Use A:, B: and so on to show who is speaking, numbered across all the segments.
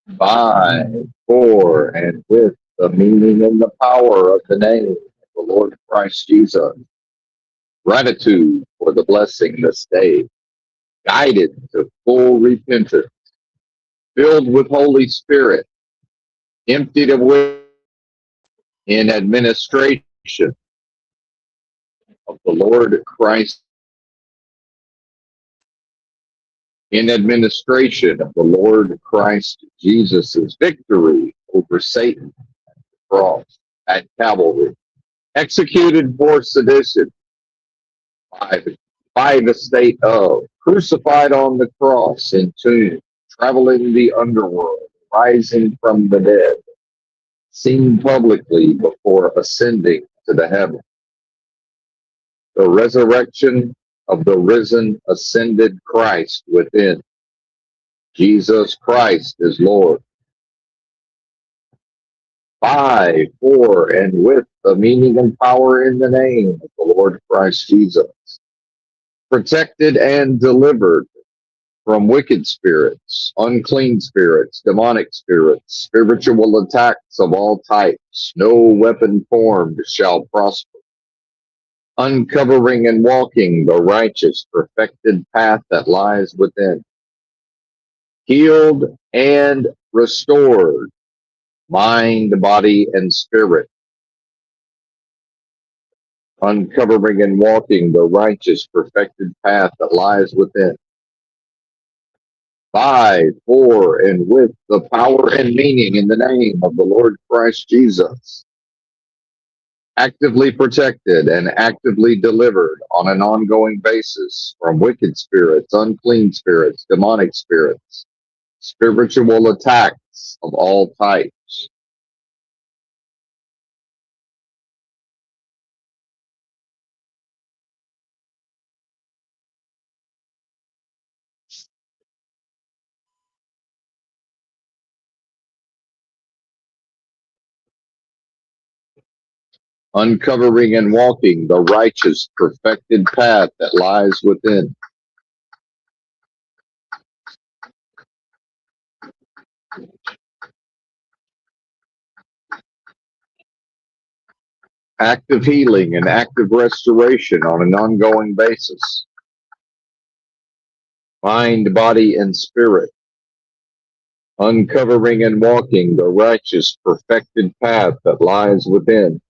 A: by, for, and with the meaning and the power of the name of the Lord Christ Jesus. Gratitude for the blessing this day, guided to full repentance, filled with Holy Spirit, emptied of wisdom, in administration of the Lord Christ, in administration of the Lord Christ Jesus' victory over Satan at the cross at Calvary, executed for sedition by the state of, crucified on the cross, entombed, traveling the underworld, rising from the dead, seen publicly before ascending to the heavens. The resurrection of the risen, ascended Christ within. Jesus Christ is Lord. By, for, and with the meaning and power in the name of the Lord Christ Jesus. Protected and delivered from wicked spirits, unclean spirits, demonic spirits, spiritual attacks of all types. No weapon formed shall prosper. Uncovering and walking the righteous, perfected path that lies within. Healed and restored, mind, body, and spirit. Uncovering and walking the righteous, perfected path that lies within. By, for, and with the power and meaning in the name of the Lord Christ Jesus. Actively protected and actively delivered on an ongoing basis from wicked spirits, unclean spirits, demonic spirits, spiritual attacks of all types. Uncovering and walking the righteous, perfected path that lies within. Active healing and active restoration on an ongoing basis. Mind, body, and spirit. Uncovering and walking the righteous, perfected path that lies within.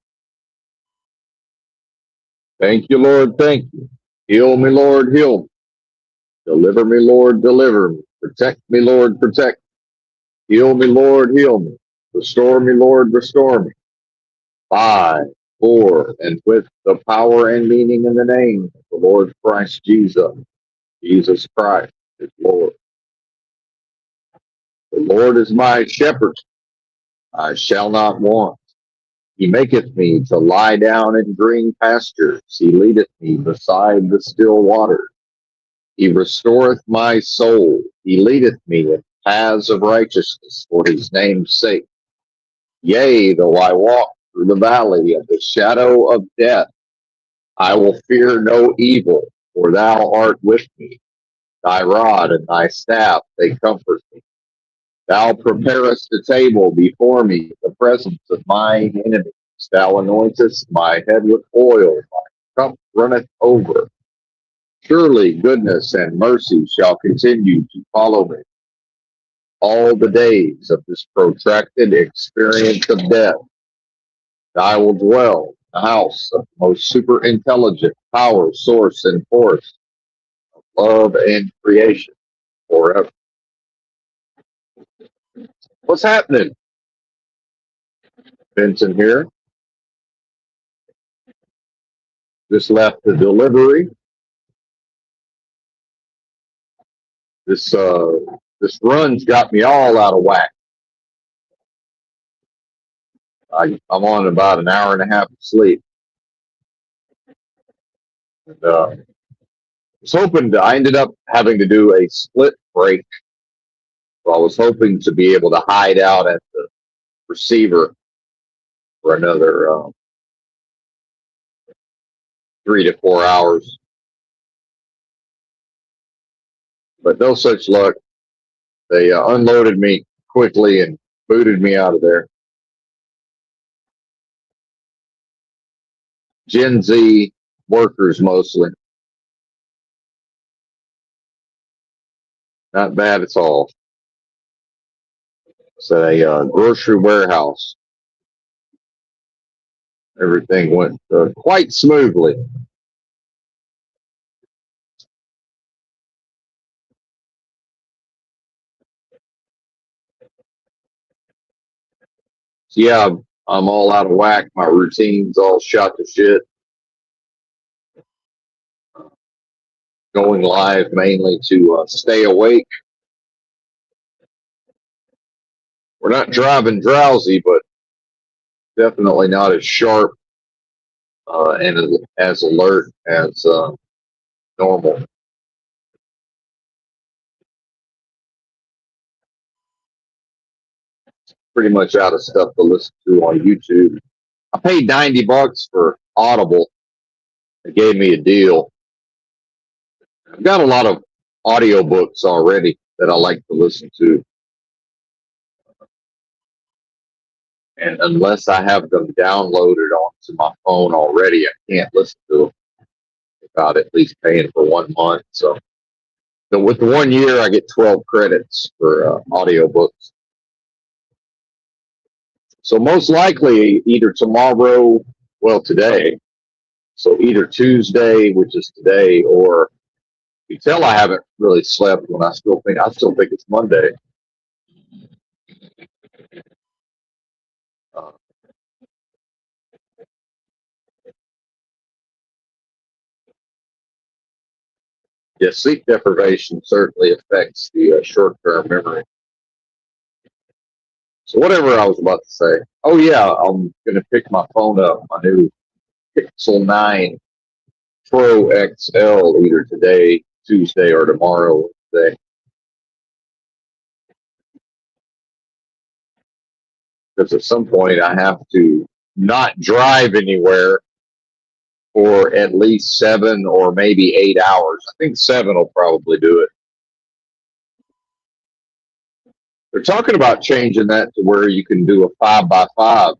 A: Thank you, Lord, thank you. Heal me, Lord, heal me. Deliver me, Lord, deliver me. Protect me, Lord, protect me. Heal me, Lord, heal me. Restore me, Lord, restore me. By, for, and with the power and meaning in the name of the Lord Christ Jesus. Jesus Christ is Lord. The Lord is my shepherd. I shall not want. He maketh me to lie down in green pastures. He leadeth me beside the still waters. He restoreth my soul. He leadeth me in paths of righteousness for his name's sake. Yea, though I walk through the valley of the shadow of death, I will fear no evil, for thou art with me. Thy rod and thy staff, they comfort me. Thou preparest a table before me in the presence of mine enemies. Thou anointest my head with oil, my cup runneth over. Surely goodness and mercy shall continue to follow me all the days of this protracted experience of death. I will dwell in the house of the most super intelligent power, source, and force of love and creation forever. What's happening? Vincent here. Just left the delivery. This run's got me all out of whack. I'm on about an hour and a half of sleep. And, I ended up having to do a split break. So I was hoping to be able to hide out at the receiver for another 3 to 4 hours. But no such luck. They unloaded me quickly and booted me out of there. Gen Z workers mostly. Not bad at all. It's a grocery warehouse. Everything went quite smoothly. So yeah, I'm all out of whack. My routine's all shot to shit. Going live mainly to stay awake. We're not driving drowsy, but definitely not as sharp and as alert as normal. Pretty much out of stuff to listen to on YouTube. I paid $90 for Audible. They gave me a deal. I've got a lot of audiobooks already that I like to listen to. And unless I have them downloaded onto my phone already, I can't listen to them without at least paying for 1 month. So with the 1 year, I get 12 credits for audiobooks. So most likely either tomorrow, well, today. So either Tuesday, which is today, or you tell I haven't really slept when I still think it's Monday. Uh, yeah, sleep deprivation certainly affects the short-term memory. So whatever I was about to say. Oh yeah, I'm gonna pick my phone up, my new Pixel 9 Pro XL, either today, Tuesday, or tomorrow. Today, because at some point I have to not drive anywhere for at least 7 or maybe 8 hours. I think 7 will probably do it. They're talking about changing that to where you can do a 5x5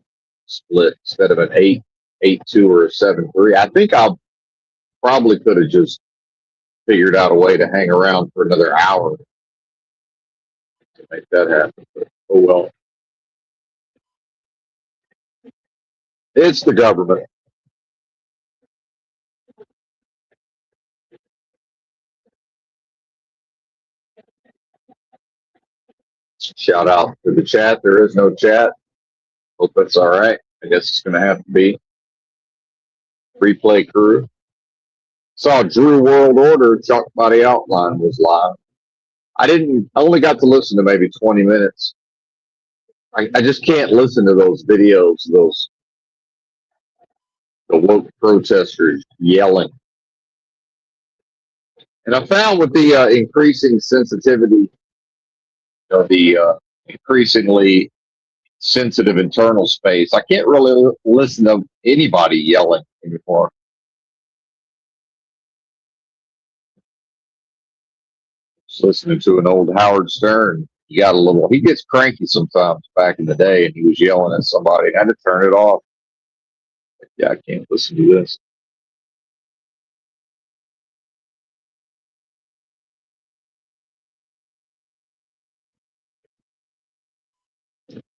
A: split instead of an 8-8-2 or a 7-3. I think I probably could have just figured out a way to hang around for another hour to make that happen. But, oh well, it's the government. Shout out to the chat. There is no chat. Hope that's all right. I guess it's going to have to be. Replay crew. Saw Drew World Order. Chuck Body Outline was live. I only got to listen to maybe 20 minutes. I just can't listen to those videos, the woke protesters yelling. And I found with the increasing sensitivity of the increasingly sensitive internal space, I can't really listen to anybody yelling anymore. Just listening to an old Howard Stern, he gets cranky sometimes back in the day, and he was yelling at somebody, and I had to turn it off. Yeah, I can't listen to this.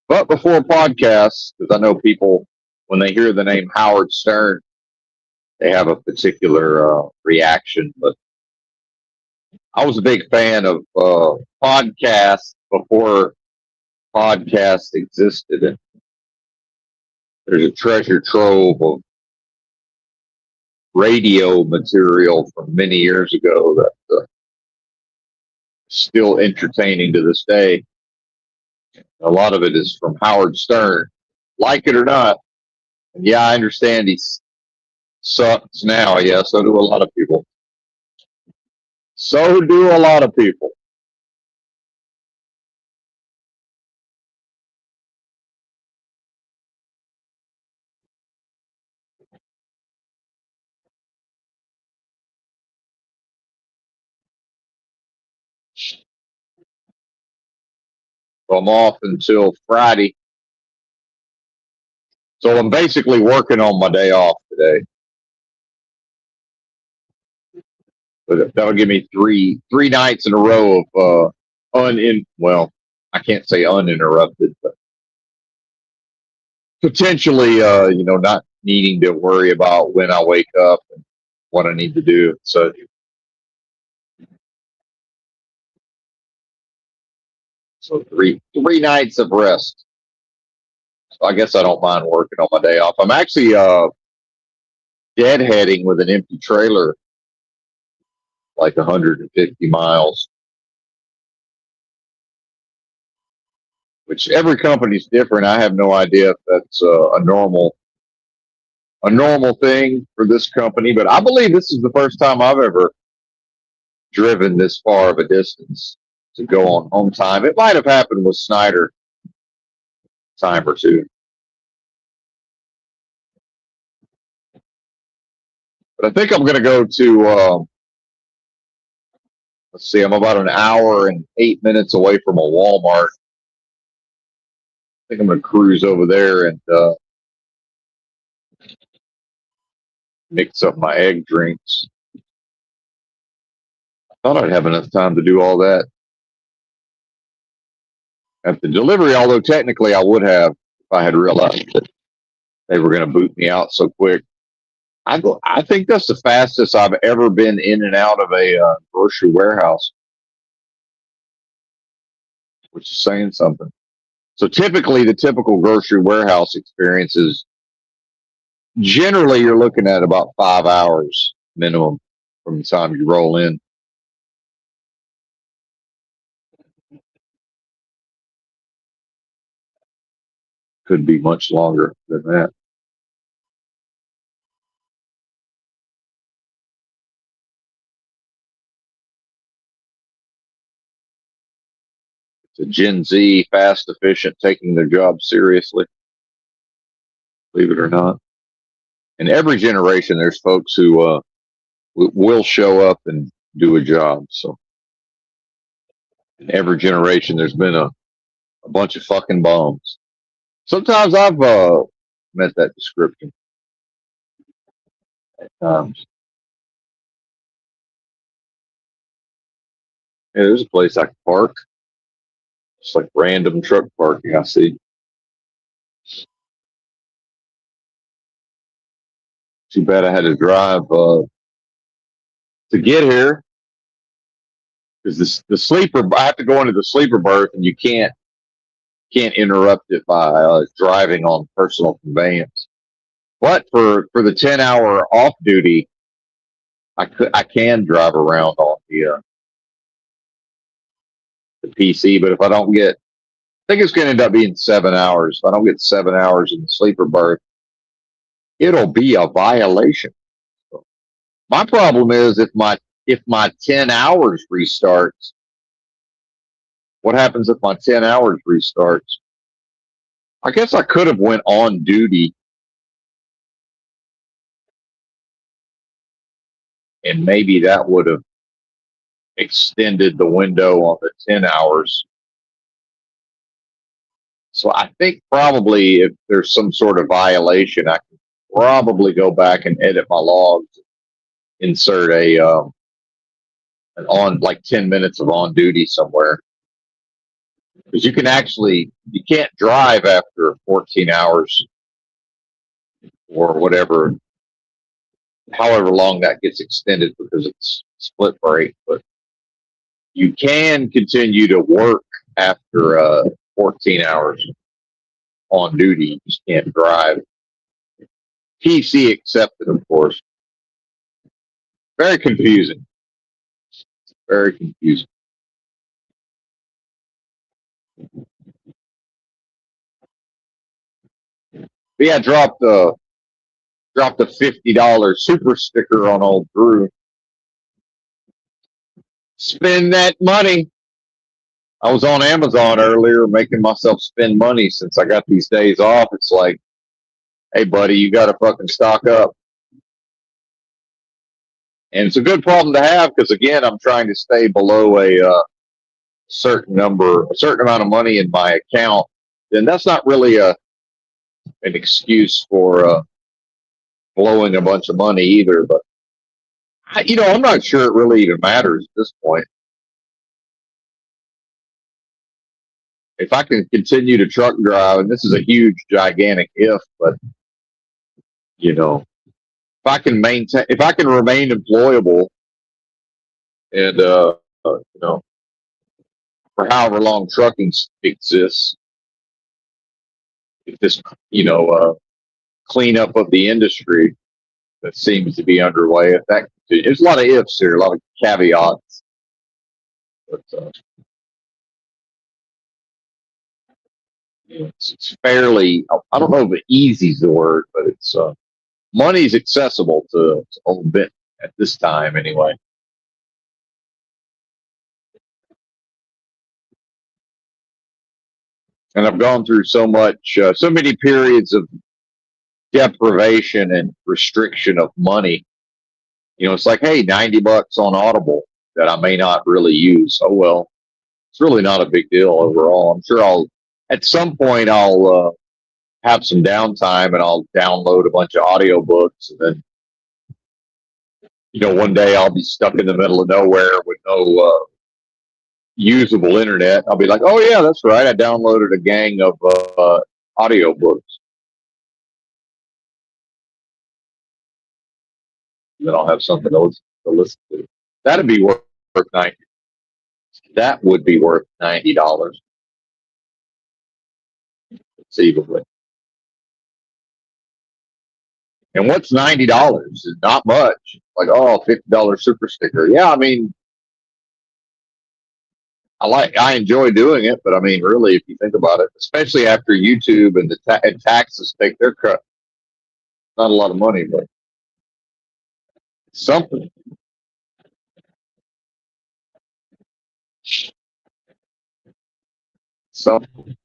A: But before podcasts, because I know people, when they hear the name Howard Stern, they have a particular reaction. But I was a big fan of podcasts before podcasts existed. And there's a treasure trove of radio material from many years ago that still entertaining to this day. A lot of it is from Howard Stern, like it or not. And yeah, I understand he sucks now. Yeah, so do a lot of people. So do a lot of people. So I'm off until Friday. So I'm basically working on my day off today. But that'll give me three nights in a row of well, I can't say uninterrupted, but potentially not needing to worry about when I wake up and what I need to do. So three nights of rest. So I guess I don't mind working on my day off. I'm actually deadheading with an empty trailer, like 150 miles, which every company's different. I have no idea if that's a normal thing for this company, but I believe this is the first time I've ever driven this far of a distance to go on home time. It might have happened with Snyder time or two, but I think I'm going to go to. Let's see, I'm about an hour and 8 minutes away from a Walmart. I think I'm going to cruise over there and mix up my egg drinks. I thought I'd have enough time to do all that at the delivery, although technically I would have if I had realized that they were going to boot me out so quick. I think that's the fastest I've ever been in and out of a grocery warehouse, which is saying something. So typically, the typical grocery warehouse experience is generally you're looking at about 5 hours minimum from the time you roll in. Could be much longer than that. It's a Gen Z, fast, efficient, taking their job seriously, believe it or not. In every generation, there's folks who will show up and do a job. So in every generation, there's been a bunch of fucking bums. Sometimes I've met that description at times. Yeah, there's a place I can park. It's like random truck parking I see. Too bad I had to drive to get here because the sleeper. I have to go into the sleeper berth, and you can't interrupt it by driving on personal conveyance. But for the 10-hour off duty, I can drive around on the PC. But if I don't get, I think it's going to end up being 7 hours. If I don't get 7 hours in the sleeper berth, it'll be a violation. So my problem is if my 10 hours restarts, what happens if my 10 hours restarts? I guess I could have went on duty and maybe that would have extended the window on the 10 hours. So I think probably if there's some sort of violation, I can probably go back and edit my logs, insert an on like 10 minutes of on duty somewhere. Because you can't drive after 14 hours or whatever, however long that gets extended because it's split break. But you can continue to work after 14 hours on duty. You just can't drive. PC accepted, of course. Very confusing. Very confusing. But yeah, dropped a $50 super sticker on old Drew. Spend that money. I was on Amazon earlier making myself spend money since I got these days off. It's like, hey, buddy, you got to fucking stock up. And it's a good problem to have because, again, I'm trying to stay below a certain amount of money in my account, then that's not really an excuse for blowing a bunch of money either. But I'm not sure it really even matters at this point. If I can continue to truck drive, and this is a huge, gigantic if, but if I can remain employable and for however long trucking exists, if this cleanup of the industry that seems to be underway, if that there's a lot of ifs here, a lot of caveats, but it's fairly, I don't know if easy is the word, but it's money's accessible to old bit at this time anyway. And I've gone through so many periods of deprivation and restriction of money. It's like, hey, $90 on Audible that I may not really use. Oh well, it's really not a big deal overall. I'm sure at some point I'll have some downtime and I'll download a bunch of audiobooks, and then one day I'll be stuck in the middle of nowhere with no usable internet. I'll be like, oh yeah, that's right, I downloaded a gang of audiobooks. Then I'll have something to listen to. That'd be worth $90. That would be worth $90 conceivably. And what's $90? Is not much. Like, oh, $50 super sticker. Yeah, I mean, I enjoy doing it, but I mean, really, if you think about it, especially after YouTube and and taxes take their cut, not a lot of money, but something. Something.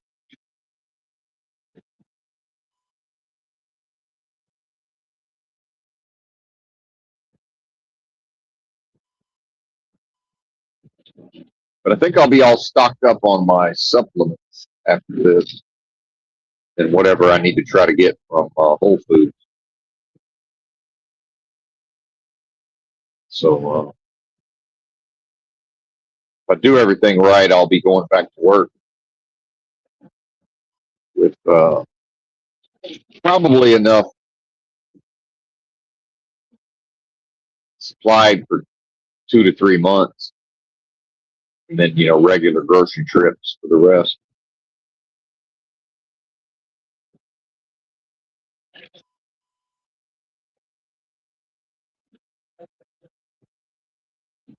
A: But I think I'll be all stocked up on my supplements after this, and whatever I need to try to get from Whole Foods. So if I do everything right, I'll be going back to work with probably enough supplied for 2 to 3 months, and then regular grocery trips for the rest.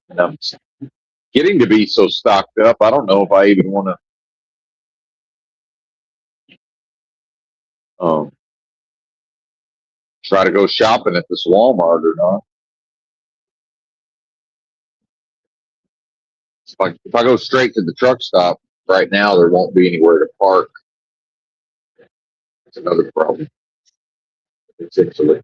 A: And I'm getting to be so stocked up, I don't know if I even want to try to go shopping at this Walmart or not. If I go straight to the truck stop right now, there won't be anywhere to park. That's another problem, essentially.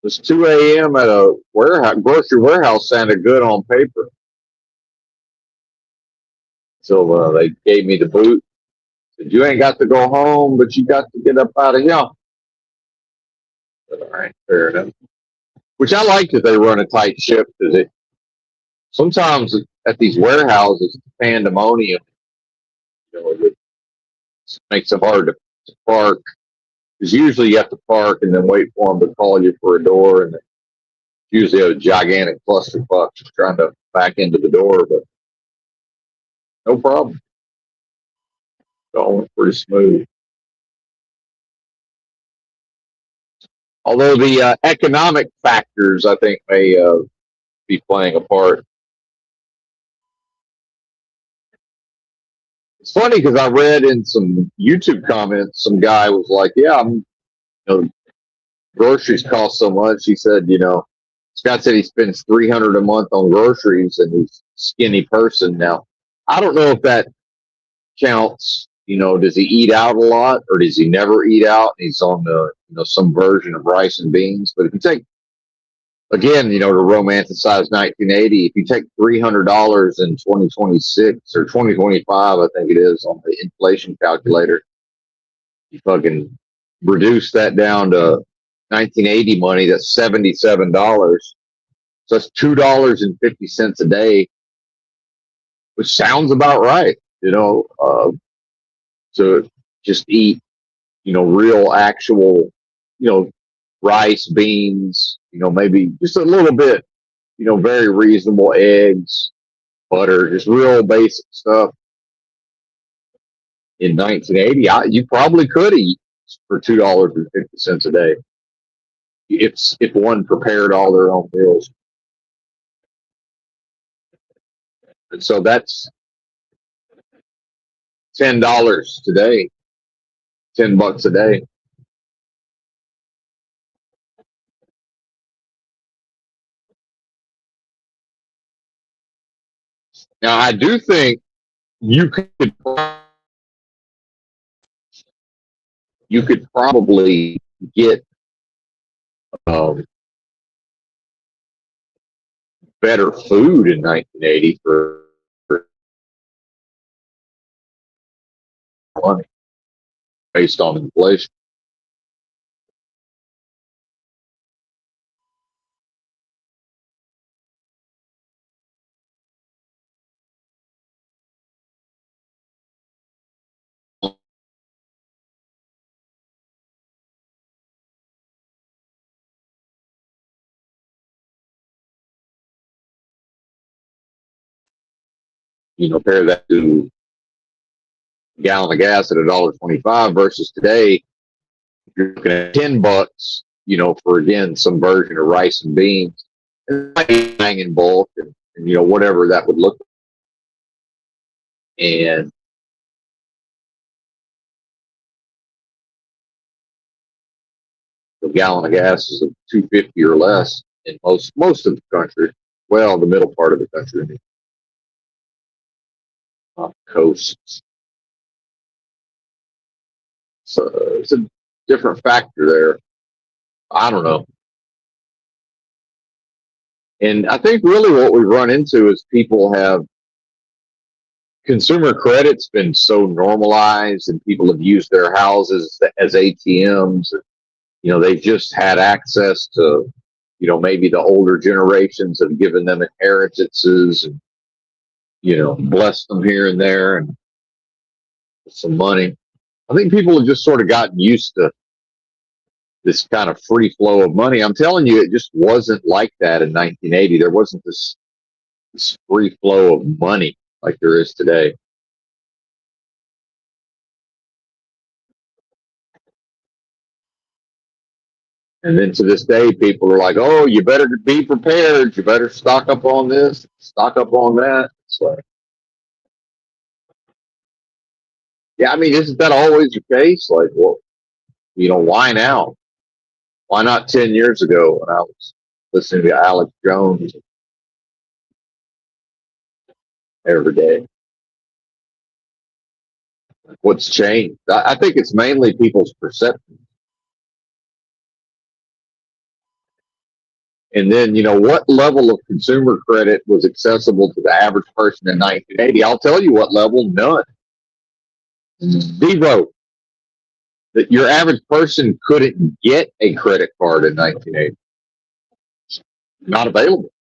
A: It's 2 a.m. at a grocery warehouse sounded good on paper. So they gave me the boot. Said, you ain't got to go home, but you got to get up out of here. But, all right, fair enough. Which I like that they run a tight ship, because sometimes at these warehouses, it's pandemonium. It makes it hard to park. Because usually you have to park and then wait for them to call you for a door, and usually a gigantic clusterfuck trying to back into the door, but no problem. Going pretty smooth. Although the economic factors, I think, may be playing a part. It's funny because I read in some YouTube comments, some guy was like, "Yeah, groceries cost so much." He said, Scott said he spends 300 a month on groceries, and he's a skinny person now. I don't know if that counts. Does he eat out a lot, or does he never eat out? He's on the some version of rice and beans. But if you take again, to romanticize 1980, if you take $300 in 2026 or 2025, I think it is on the inflation calculator, you fucking reduce that down to 1980 money. That's $77. So that's $2.50 a day, which sounds about right. To just eat, real actual, rice, beans, maybe just a little bit, very reasonable eggs, butter, just real basic stuff. In 1980, you probably could eat for $2.50 a day if one prepared all their own meals. And so that's $10 today, $10 a day. Now, I do think you could probably get better food in 1980 for money based on inflation. Compare that to a gallon of gas at $1.25 versus today, you're looking at $10, for again some version of rice and beans, and buying in bulk, and whatever that would look like. And a gallon of gas is $2.50 or less in most of the country. Well, the middle part of the country, off the coast. So it's a different factor there. I don't know. And I think really what we run into is people have consumer credit's been so normalized, and people have used their houses as ATMs. They've just had access to, maybe the older generations have given them inheritances and, blessed them here and there and some money. I think people have just sort of gotten used to this kind of free flow of money. I'm telling you, it just wasn't like that in 1980. There wasn't this free flow of money like there is today. And then to this day, people are like, "Oh, you better be prepared. You better stock up on this, stock up on that." It's like, yeah, I mean, isn't that always the case? Like, well, why now? Why not 10 years ago when I was listening to Alex Jones every day? What's changed? I think it's mainly people's perception. And then, what level of consumer credit was accessible to the average person in 1980? I'll tell you what level: none. Zero. That your average person couldn't get a credit card in 1980. Not available.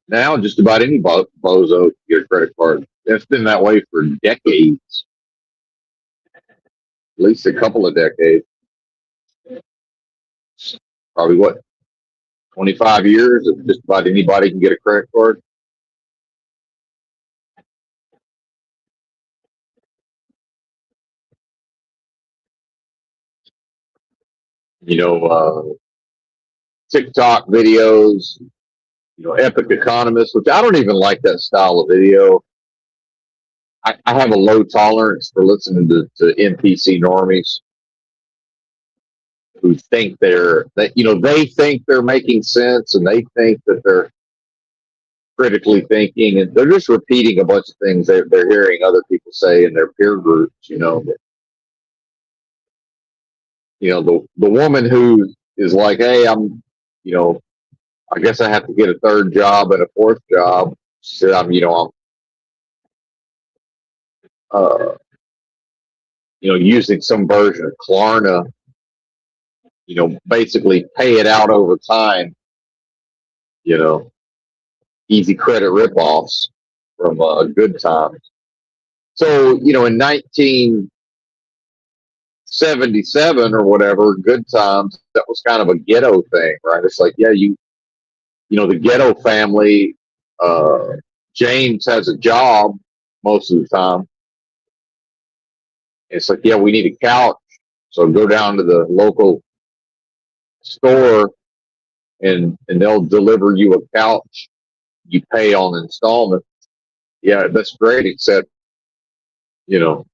A: Now, just about any bozo can get a credit card. It's been that way for decades, at least a couple of decades. Probably what, 25 years of just about anybody can get a credit card. TikTok videos, Epic Economist, which I don't even like that style of video. I have a low tolerance for listening to NPC normies. who think they think they're making sense, and they think that they're critically thinking, and they're just repeating a bunch of things they're hearing other people say in their peer groups. The woman who is like, hey, I guess I have to get a third job and a fourth job. She said, I'm using some version of Klarna, basically pay it out over time, easy credit ripoffs from Good Times. So, in 1977 or whatever, Good Times, that was kind of a ghetto thing, right? It's like, yeah, the ghetto family, James has a job most of the time. It's like, yeah, we need a couch. So go down to the local store and they'll deliver you a couch. You pay on installment. Yeah, that's great, except, you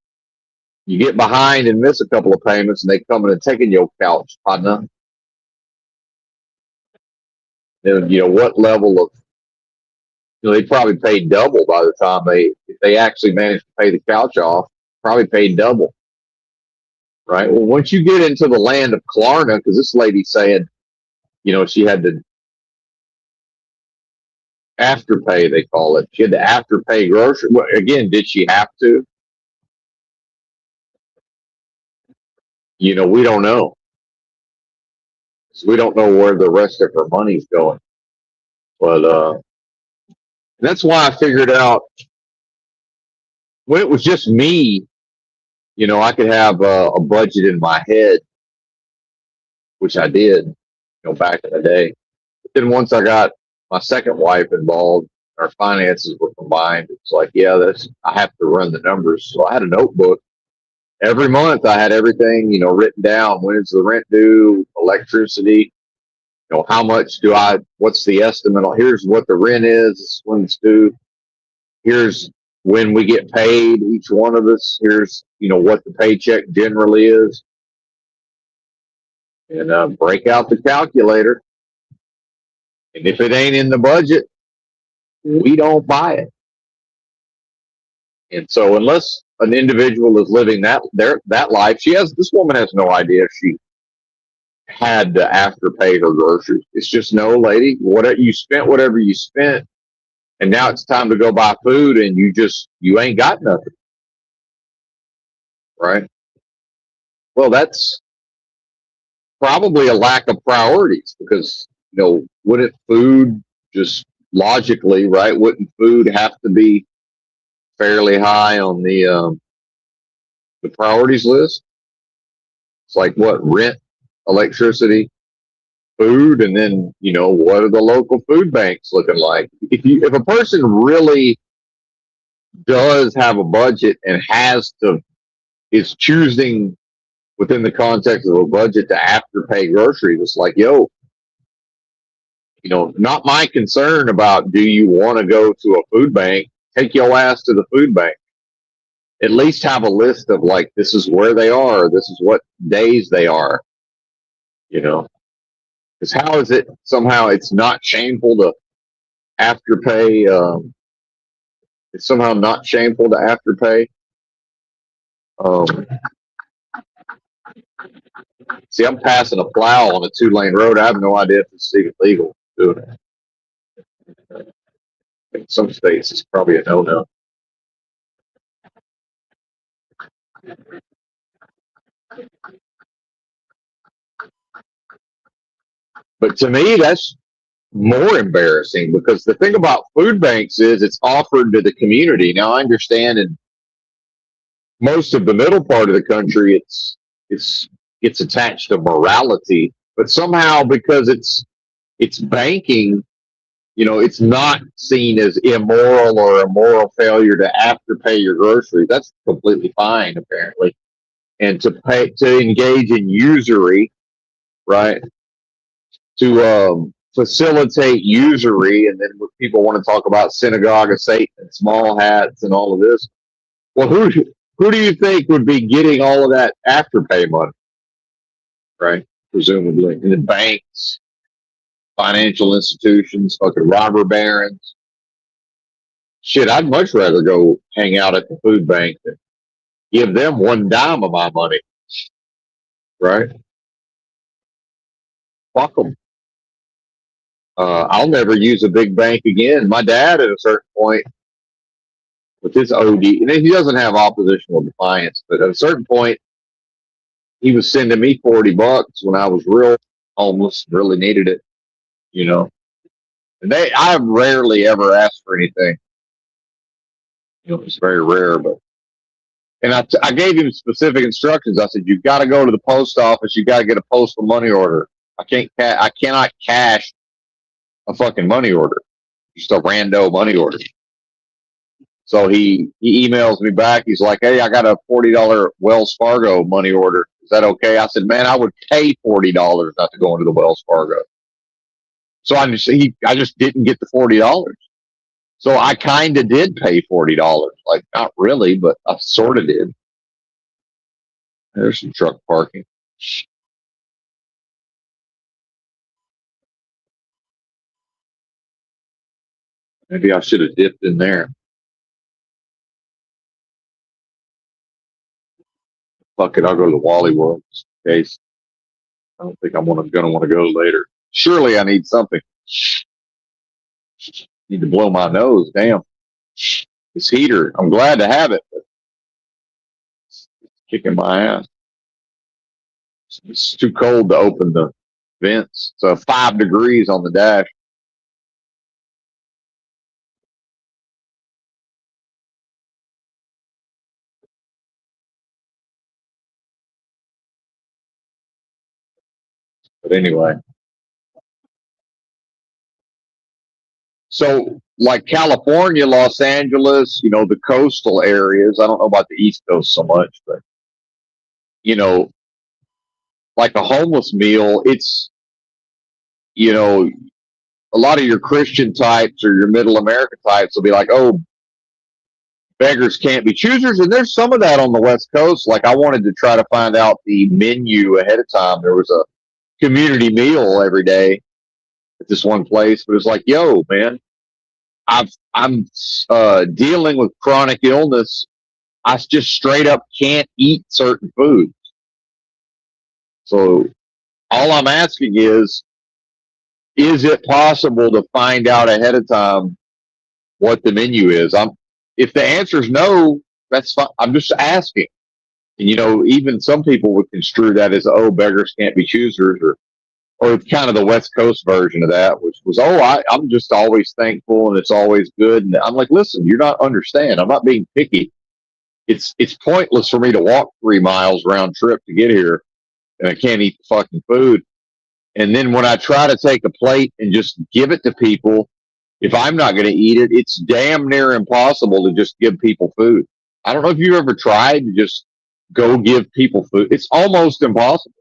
A: get behind and miss a couple of payments and they come in and taking your couch, partner. And, what level of, they probably paid double by the time if they actually managed to pay the couch off, probably paid double. Right. Well, once you get into the land of Klarna, because this lady said, she had to afterpay, they call it. She had to afterpay grocery. Well, again, did she have to? We don't know. So we don't know where the rest of her money's going. But that's why I figured out when it was just me, I could have a budget in my head, which I did, back in the day. But then once I got my second wife involved, our finances were combined. It's like, yeah, I have to run the numbers. So I had a notebook. Every month I had everything, written down. When is the rent due? Electricity. How much what's the estimate? Here's what the rent is when it's due. Here's when we get paid, each one of us. Here's, what the paycheck generally is. And break out the calculator. And if it ain't in the budget, we don't buy it. And so unless an individual is living that life, this woman has no idea if she had to afterpay her groceries. It's just, no, lady, you spent whatever you spent, and now it's time to go buy food, and you ain't got nothing. Right? Well, that's probably a lack of priorities, because, wouldn't food just logically, right? Wouldn't food have to be fairly high on the priorities list? It's like what? Rent, electricity, food, and then, what are the local food banks looking like? If a person really does have a budget and is choosing within the context of a budget to afterpay groceries, it's like, yo, not my concern about, do you want to go to a food bank? Take your ass to the food bank. At least have a list of, like, this is where they are. This is what days they are. Because how is it somehow it's not shameful to afterpay? It's somehow not shameful to afterpay. See, I'm passing a plow on a 2-lane road. I have no idea if it's even legal to do it. In some states, it's probably a no-no. But to me, that's more embarrassing, because the thing about food banks is it's offered to the community. Now, I understand in most of the middle part of the country, it's attached to morality, but somehow, because it's banking, it's not seen as immoral or a moral failure to afterpay your groceries. That's completely fine, apparently. And to engage in usury, right? To facilitate usury, and then people want to talk about synagogue of Satan and small hats and all of this. Well, who do you think would be getting all of that afterpay money, right? presumably. And then banks, financial institutions, fucking robber barons. Shit, I'd much rather go hang out at the food bank than give them one dime of my money, right? Fuck them. I'll never use a big bank again. My dad, at a certain point, with his OD, and he doesn't have oppositional defiance, but at a certain point, he was sending me $40 when I was real homeless, really needed it, you know. And I rarely ever asked for anything. You know, it's very rare, but. And I gave him specific instructions. I said, "You got to go to the post office. You got to get a postal money order. I cannot cash a fucking money order, just a rando money order." So he emails me back. He's like, "Hey, I got a $40 Wells Fargo money order. Is that okay?" I said, "Man, I would pay $40 not to go into the Wells Fargo." So I just didn't get the $40. So I kind of did pay $40. Like, not really, but I sort of did. There's some truck parking. Maybe I should have dipped in there. Fuck it, I'll go to the Wally World just in case. I don't think I'm gonna want to go later. Surely I need something. Need to blow my nose. Damn. This heater. I'm glad to have it, but it's kicking my ass. It's too cold to open the vents. So 5 degrees on the dash. But anyway. So like California, Los Angeles, you know, the coastal areas. I don't know about the East Coast so much, but you know, like a homeless meal, it's, you know, a lot of your Christian types or your middle America types will be like, "Oh, beggars can't be choosers." And there's some of that on the West Coast. Like, I wanted to try to find out the menu ahead of time. There was a community meal every day at this one place, but it's like, yo, man, I'm dealing with chronic illness. I just straight up can't eat certain foods. So all I'm asking is it possible to find out ahead of time what the menu is? If the answer is no, that's fine. I'm just asking. And, you know, even some people would construe that as, "Oh, beggars can't be choosers," or kind of the West Coast version of that, which was, "Oh, I'm just always thankful and it's always good." And I'm like, listen, you're not understand. I'm not being picky. It's pointless for me to walk 3 miles round trip to get here, and I can't eat the fucking food. And then when I try to take a plate and just give it to people, if I'm not going to eat it, it's damn near impossible to just give people food. I don't know if you ever tried to just go give people food. It's almost impossible.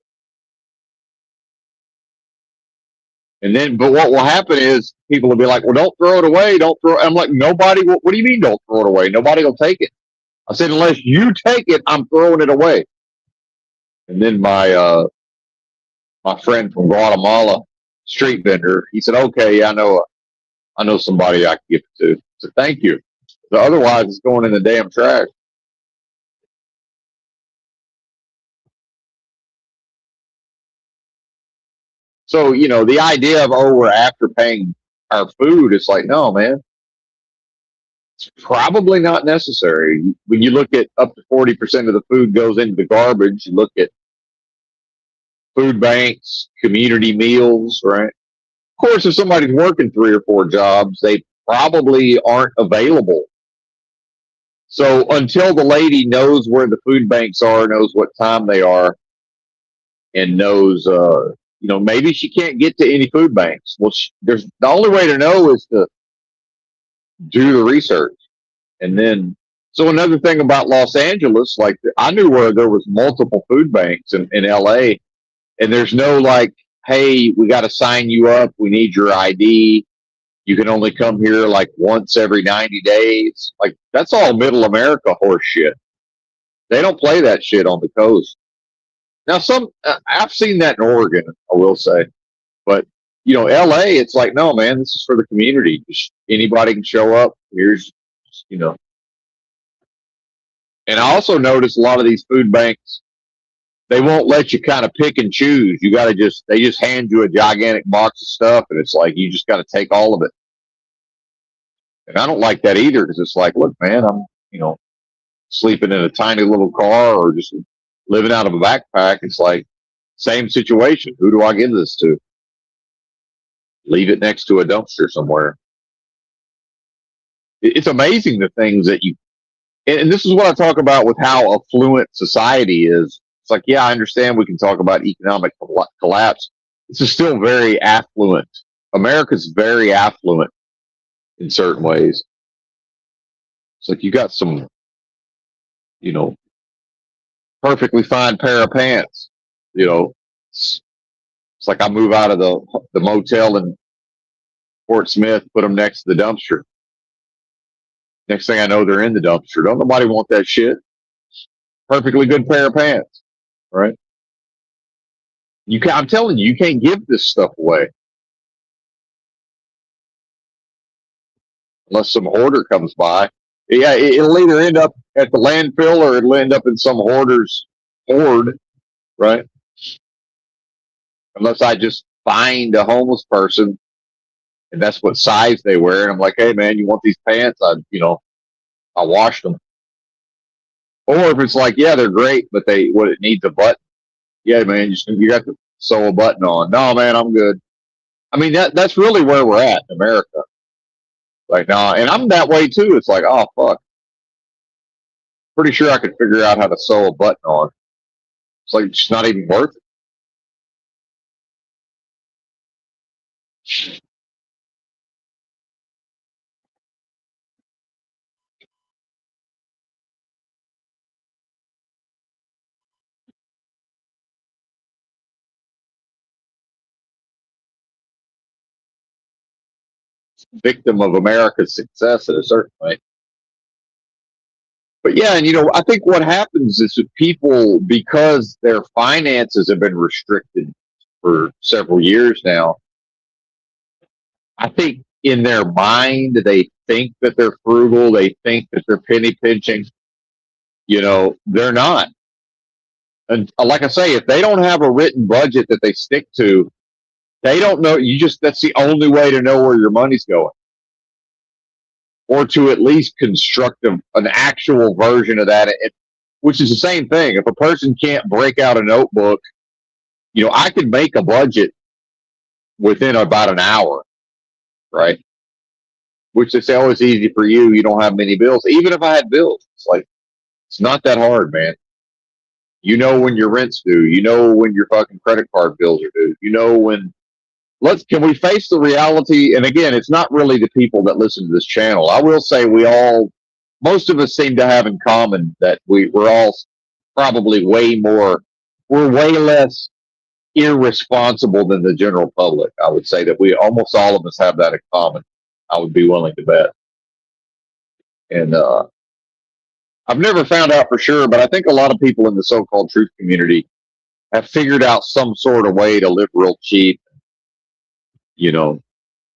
A: And then, but what will happen is people will be like, "Well, don't throw it away. Don't throw it." I'm like, nobody will. What do you mean don't throw it away? Nobody will take it. I said, "Unless you take it, I'm throwing it away." And then my friend from Guatemala, street vendor, he said, "Okay, yeah, I know somebody I can give it to." I said, "Thank you." So otherwise, it's going in the damn trash. So, you know, the idea of, "Oh, we're after paying our food," it's like, no, man, it's probably not necessary. When you look at up to 40% of the food goes into the garbage, you look at food banks, community meals, right? Of course, if somebody's working 3 or 4 jobs, they probably aren't available. So until the lady knows where the food banks are, knows what time they are, and knows, you know, maybe she can't get to any food banks. Well, there's the only way to know is to do the research. And then, so another thing about Los Angeles, like I knew where there was multiple food banks in LA, and there's no like, "Hey, we got to sign you up. We need your ID. You can only come here like once every 90 days. Like, that's all middle America horse shit. They don't play that shit on the coast. Now, I've seen that in Oregon, I will say, but LA, it's like, no, man, this is for the community. Just anybody can show up. Here's, you know, and I also notice a lot of these food banks, they won't let you kind of pick and choose. You got to they just hand you a gigantic box of stuff, and it's like you just got to take all of it. And I don't like that either, because it's like, look, man, I'm, sleeping in a tiny little car or just living out of a backpack. It's like, same situation. Who do I give this to? Leave it next to a dumpster somewhere. It's amazing the things that and this is what I talk about with how affluent society is. It's like, yeah, I understand we can talk about economic collapse. This is still very affluent. America's very affluent in certain ways. It's like you got some, perfectly fine pair of pants. It's like I move out of the motel in Fort Smith, put them next to the dumpster. Next thing I know, they're in the dumpster. Don't nobody want that shit. Perfectly good pair of pants, right? I'm telling you, you can't give this stuff away unless some hoarder comes by. Yeah, it'll either end up at the landfill or it'll end up in some hoarder's hoard, right? Unless I just find a homeless person and that's what size they wear, and I'm like, hey man, you want these pants? I washed them. Or if it's like, yeah, they're great, but it needs a button. Yeah, man, you got to sew a button on. No, man, I'm good. I mean, that's really where we're at in America right now, and I'm that way too. It's like, oh fuck, pretty sure I could figure out how to sew a button on. It's like it's not even worth it. Victim of America's success in a certain way. But yeah, and I think what happens is that people, because their finances have been restricted for several years now, I think in their mind they think that they're frugal, they think that they're penny pinching. They're not. And like I say, if they don't have a written budget that they stick to, they don't know. That's the only way to know where your money's going, or to at least construct an actual version of that, which is the same thing. If a person can't break out a notebook, I could make a budget within about an hour, right? Which they say, oh, it's easy for you. You don't have many bills. Even if I had bills, it's like, it's not that hard, man. You know when your rent's due. You know when your fucking credit card bills are due. You know when. Can we face the reality? And again, it's not really the people that listen to this channel. I will say most of us seem to have in common that we're all probably we're way less irresponsible than the general public. I would say that almost all of us have that in common. I would be willing to bet. And I've never found out for sure, but I think a lot of people in the so-called truth community have figured out some sort of way to live real cheap.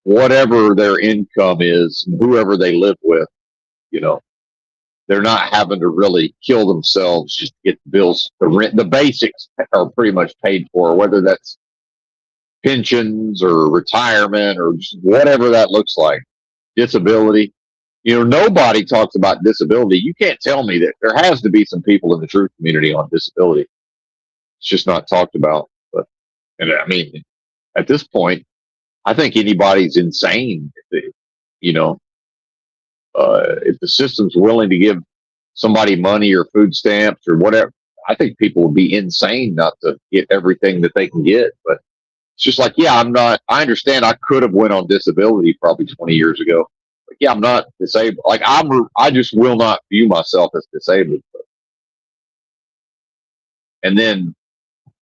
A: Whatever their income is, whoever they live with, they're not having to really kill themselves just to get the bills. The rent, the basics are pretty much paid for, whether that's pensions or retirement or just whatever that looks like. Disability. Nobody talks about disability. You can't tell me that there has to be some people in the truth community on disability. It's just not talked about. But, and I mean, at this point, I think anybody's insane. If the system's willing to give somebody money or food stamps or whatever, I think people would be insane not to get everything that they can get. But it's just like, yeah, I understand I could have went on disability probably 20 years ago. But yeah, I'm not disabled. Like I just will not view myself as disabled. And then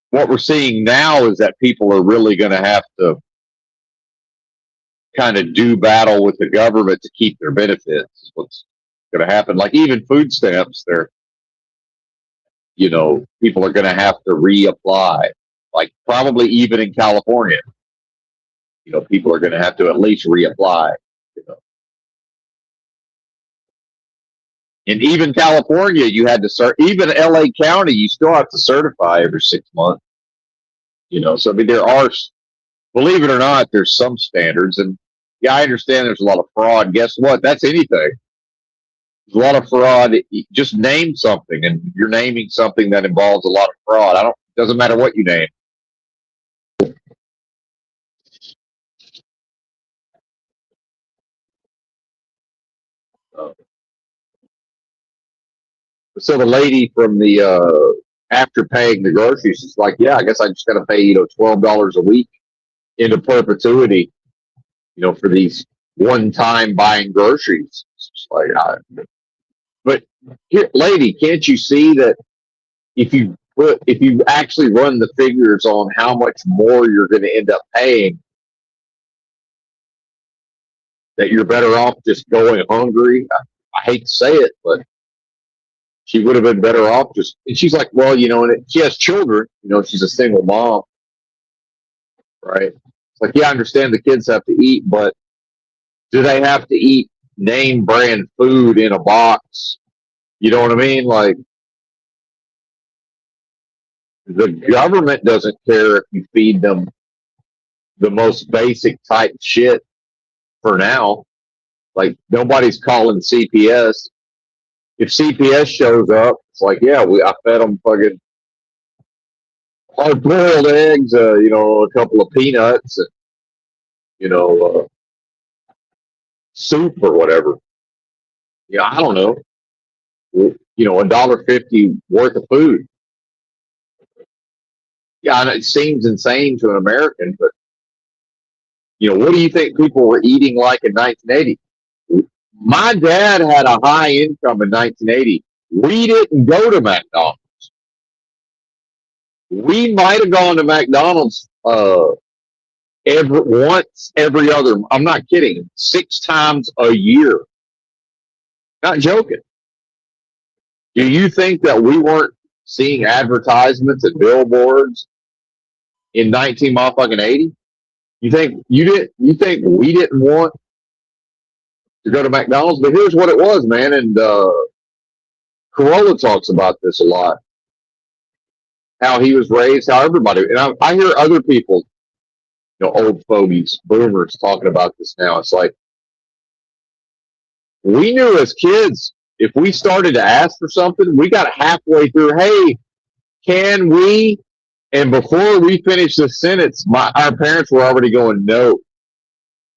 A: what we're seeing now is that people are really going to have to kind of do battle with the government to keep their benefits. Is what's going to happen. Like even food stamps, people are going to have to reapply. Like probably even in California, people are going to have to at least reapply. You know. And even California, you had to even LA County, you still have to certify every 6 months. So I mean, believe it or not, there's some standards. And yeah, I understand there's a lot of fraud. Guess what? That's anything. There's a lot of fraud. Just name something, and you're naming something that involves a lot of fraud. Doesn't matter what you name. So the lady from the after paying the groceries, she's like, "Yeah, I guess I just got to pay $12 a week into perpetuity, for these one-time buying groceries." It's like, but here, lady, can't you see that if you actually run the figures on how much more you're going to end up paying, that you're better off just going hungry? I hate to say it, but she would have been better off just. And she's like, well, and she has children. She's a single mom, right? It's like, yeah, I understand the kids have to eat, but do they have to eat name brand food in a box? You know what I mean? Like, the government doesn't care if you feed them the most basic type shit for now. Like, nobody's calling CPS. If CPS shows up, it's like, yeah, I fed them fucking hard-boiled eggs, a couple of peanuts, and, soup or whatever. Yeah, I don't know. $1.50 worth of food. Yeah, and it seems insane to an American, but what do you think people were eating like in 1980? My dad had a high income in 1980. We didn't go to McDonald's. We might have gone to McDonald's every other. I'm not kidding. 6 times a year. Not joking. Do you think that we weren't seeing advertisements at billboards in 1980? You think we didn't want to go to McDonald's? But here's what it was, man. And Corolla talks about this a lot. How he was raised, how everybody. And I hear other people, old fogies, boomers, talking about this now. It's like, we knew as kids, if we started to ask for something, we got halfway through, hey, can we? And before we finished the sentence, our parents were already going, no,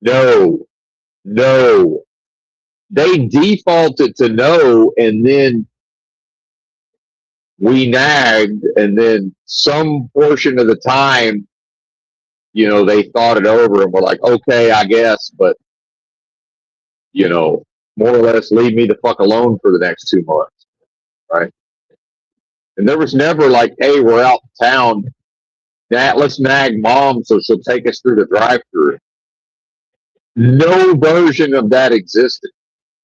A: no, no. They defaulted to no, and then we nagged, and then some portion of the time, they thought it over and were like, okay, I guess, but, more or less leave me the fuck alone for the next 2 months, right? And there was never like, hey, we're out in town, let's nag mom so she'll take us through the drive-thru. No version of that existed.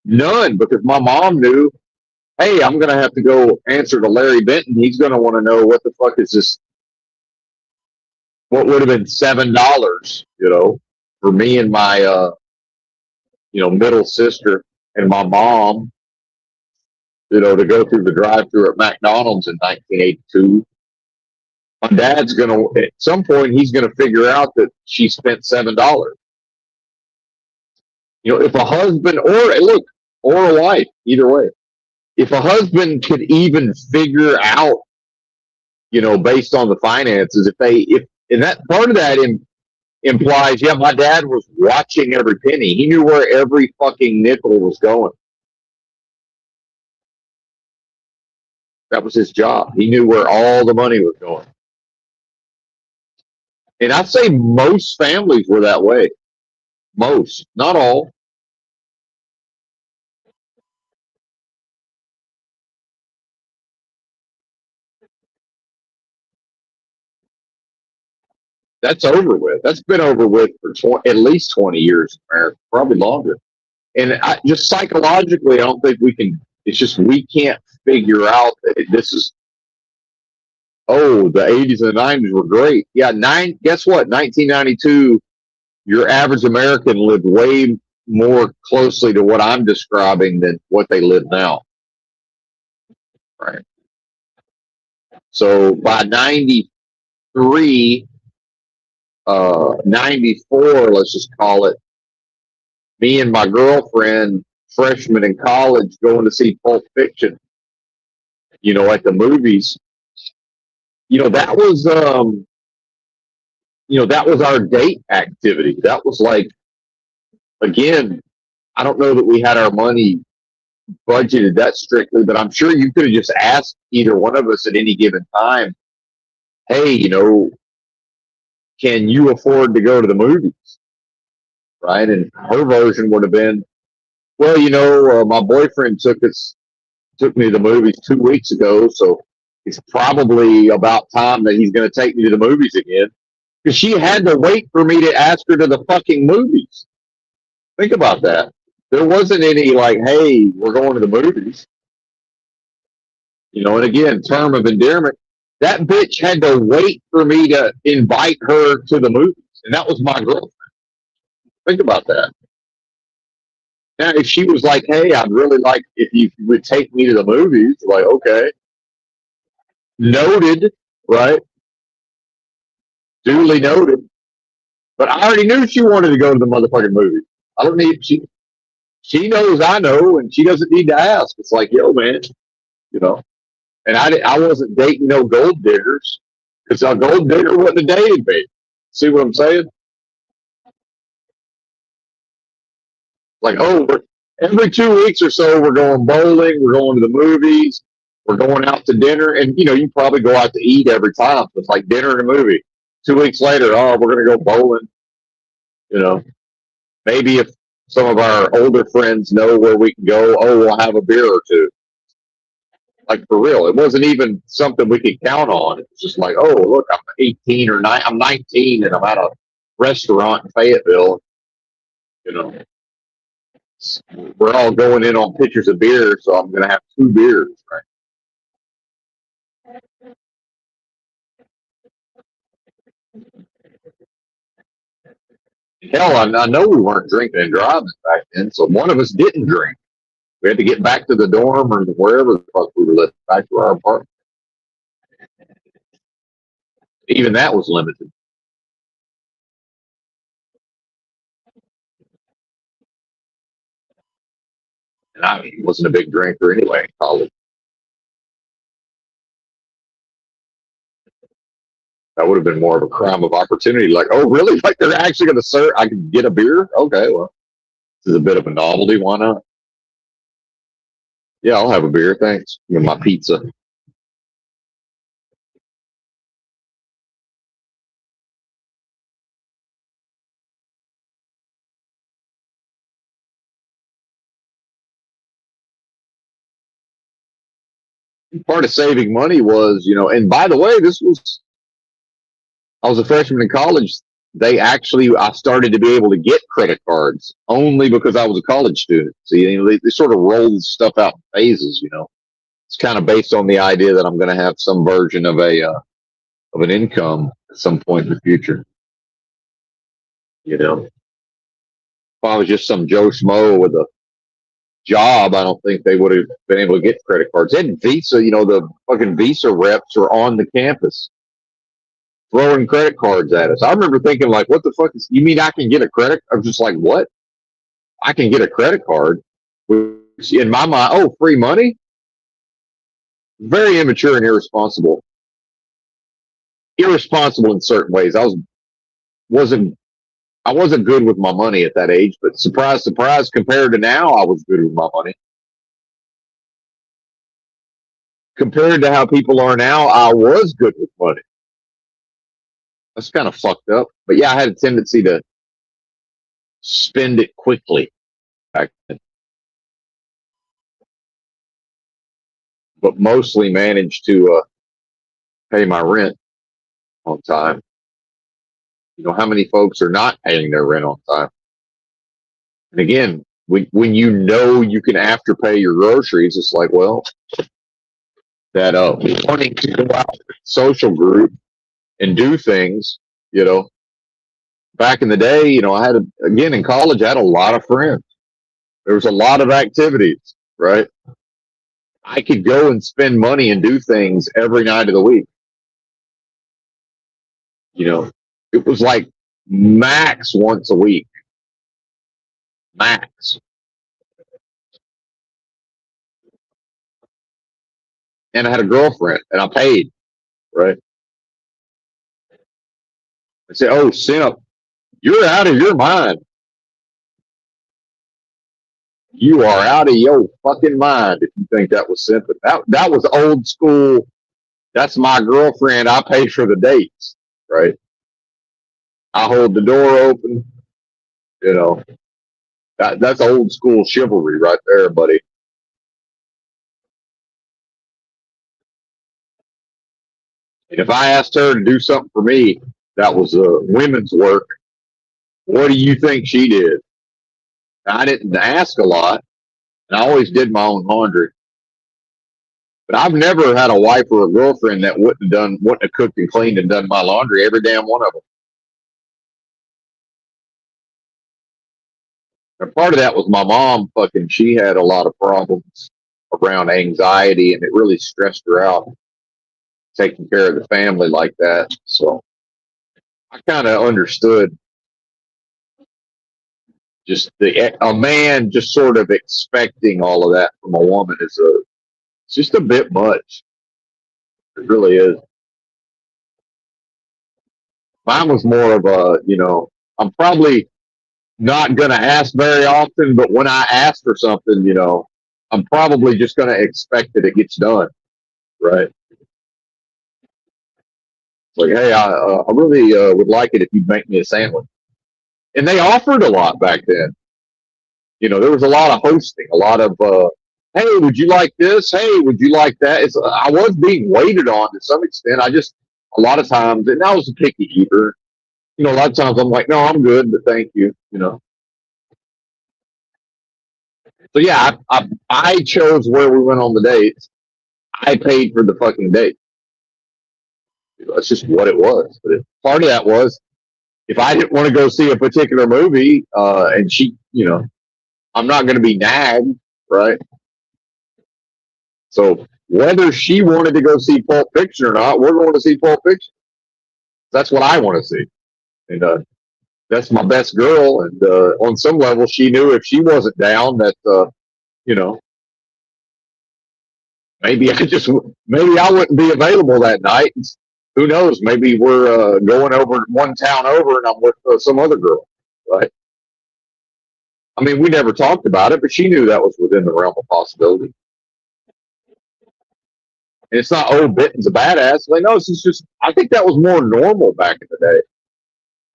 A: None, because my mom knew, hey, I'm going to have to go answer to Larry Benton. He's going to want to know what the fuck is this, what would have been $7, for me and my, middle sister and my mom, to go through the drive-thru at McDonald's in 1982. My dad's going to, at some point, he's going to figure out that she spent $7. If a husband or a wife, either way, if a husband could even figure out, based on the finances, and that part of that implies, yeah, my dad was watching every penny. He knew where every fucking nickel was going. That was his job. He knew where all the money was going. And I'd say most families were that way. Most, not all. That's over with. That's been over with for at least 20 years in America, probably longer. And just psychologically, I don't think we can. It's just we can't figure out that this is Oh, the 80s and the 90s were great. Yeah, guess what? 1992, your average American lived way more closely to what I'm describing than what they live now. Right. So by 93, 94, let's just call it, me and my girlfriend, freshman in college, going to see Pulp Fiction, at the movies. That was, that was our date activity. That was like, again, I don't know that we had our money budgeted that strictly, but I'm sure you could have just asked either one of us at any given time, hey, can you afford to go to the movies? Right. And her version would have been, well, my boyfriend took me to the movies 2 weeks ago. So it's probably about time that he's going to take me to the movies again. Because she had to wait for me to ask her to the fucking movies. Think about that. There wasn't any like, hey, we're going to the movies. And again, term of endearment. That bitch had to wait for me to invite her to the movies. And that was my girlfriend. Think about that. Now, if she was like, hey, I'd really like if you would take me to the movies, like, okay. Noted, right? Duly noted. But I already knew she wanted to go to the motherfucking movie. I don't need she knows I know, and she doesn't need to ask. It's like, yo, man, you know. And I wasn't dating no gold diggers because a gold digger wouldn't have dated me. See what I'm saying? Like, oh, every 2 weeks or so, we're going bowling, we're going to the movies, we're going out to dinner, and you probably go out to eat every time. So it's like dinner and a movie. 2 weeks later, oh, we're going to go bowling. Maybe if some of our older friends know where we can go, oh, we'll have a beer or two. Like for real, it wasn't even something we could count on. It was just like, oh, look, I'm 18 or 9, I'm 19, and I'm at a restaurant in Fayetteville. You know, we're all going in on pitchers of beer, so I'm going to have 2 beers, right? Hell, I know we weren't drinking and driving back then, so one of us didn't drink. We had to get back to the dorm or wherever the fuck we were living, back to our apartment. Even that was limited. And I wasn't a big drinker anyway in college. That would have been more of a crime of opportunity. Like, oh, really? Like they're actually going to serve? I can get a beer? Okay, well, this is a bit of a novelty. Why not? Yeah, I'll have a beer. Thanks. Give my pizza. Part of saving money was, and by the way, I was a freshman in college. I started to be able to get credit cards only because I was a college student. So, they sort of rolled stuff out in phases. It's kind of based on the idea that I'm going to have some version of of an income at some point in the future. If I was just some Joe Schmo with a job, I don't think they would have been able to get credit cards. They had Visa, the fucking Visa reps are on the campus throwing credit cards at us. I remember thinking, like, what the fuck you mean I can get a credit? I'm just like, what? I can get a credit card? Which in my mind, oh, free money? Very immature and irresponsible. Irresponsible in certain ways. Wasn't I wasn't good with my money at that age, but surprise, surprise, compared to now, I was good with my money. Compared to how people are now, I was good with money. That's kind of fucked up. But yeah, I had a tendency to spend it quickly back then, but mostly managed to pay my rent on time. How many folks are not paying their rent on time? And again, when you can afterpay your groceries, it's like, well, that wanting to go out with a social group and do things, you know, back in the day, I had again in college, I had a lot of friends. There was a lot of activities, right? I could go and spend money and do things every night of the week. You know, it was like max once a week, max. And I had a girlfriend and I paid, right? I said, "Oh, simp, you're out of your mind. You are out of your fucking mind if you think that was simping." That was old school. That's my girlfriend. I pay for the dates, right? I hold the door open. You know, that's old school chivalry right there, buddy. And if I asked her to do something for me that was women's work, what do you think she did? I didn't ask a lot, and I always did my own laundry. But I've never had a wife or a girlfriend that wouldn't have cooked and cleaned and done my laundry. Every damn one of them. And part of that was my mom. Fucking, she had a lot of problems around anxiety, and it really stressed her out taking care of the family like that. So I kind of understood just a man just sort of expecting all of that from a woman it's just a bit much. It really is. Mine was more of I'm probably not going to ask very often, but when I ask for something, I'm probably just going to expect that it gets done, right? It's like, hey, I really would like it if you'd make me a sandwich. And they offered a lot back then. There was a lot of hosting, a lot of, hey, would you like this? Hey, would you like that? I was being waited on to some extent. A lot of times, and I was a picky eater. A lot of times I'm like, no, I'm good, but thank you. So yeah, I chose where we went on the dates. I paid for the fucking date. That's just what it was. But part of that was if I didn't want to go see a particular movie, and I'm not going to be nagged, right? So whether she wanted to go see Pulp Fiction or not, we're going to see Pulp Fiction. That's what I want to see, and that's my best girl. And on some level, she knew if she wasn't down, that you know maybe I wouldn't be available that night. Who knows? Maybe we're going over one town over, and I'm with some other girl, right? I mean, we never talked about it, but she knew that was within the realm of possibility. And it's not, oh, Bitten's a badass. Like, no, it's just, I think that was more normal back in the day.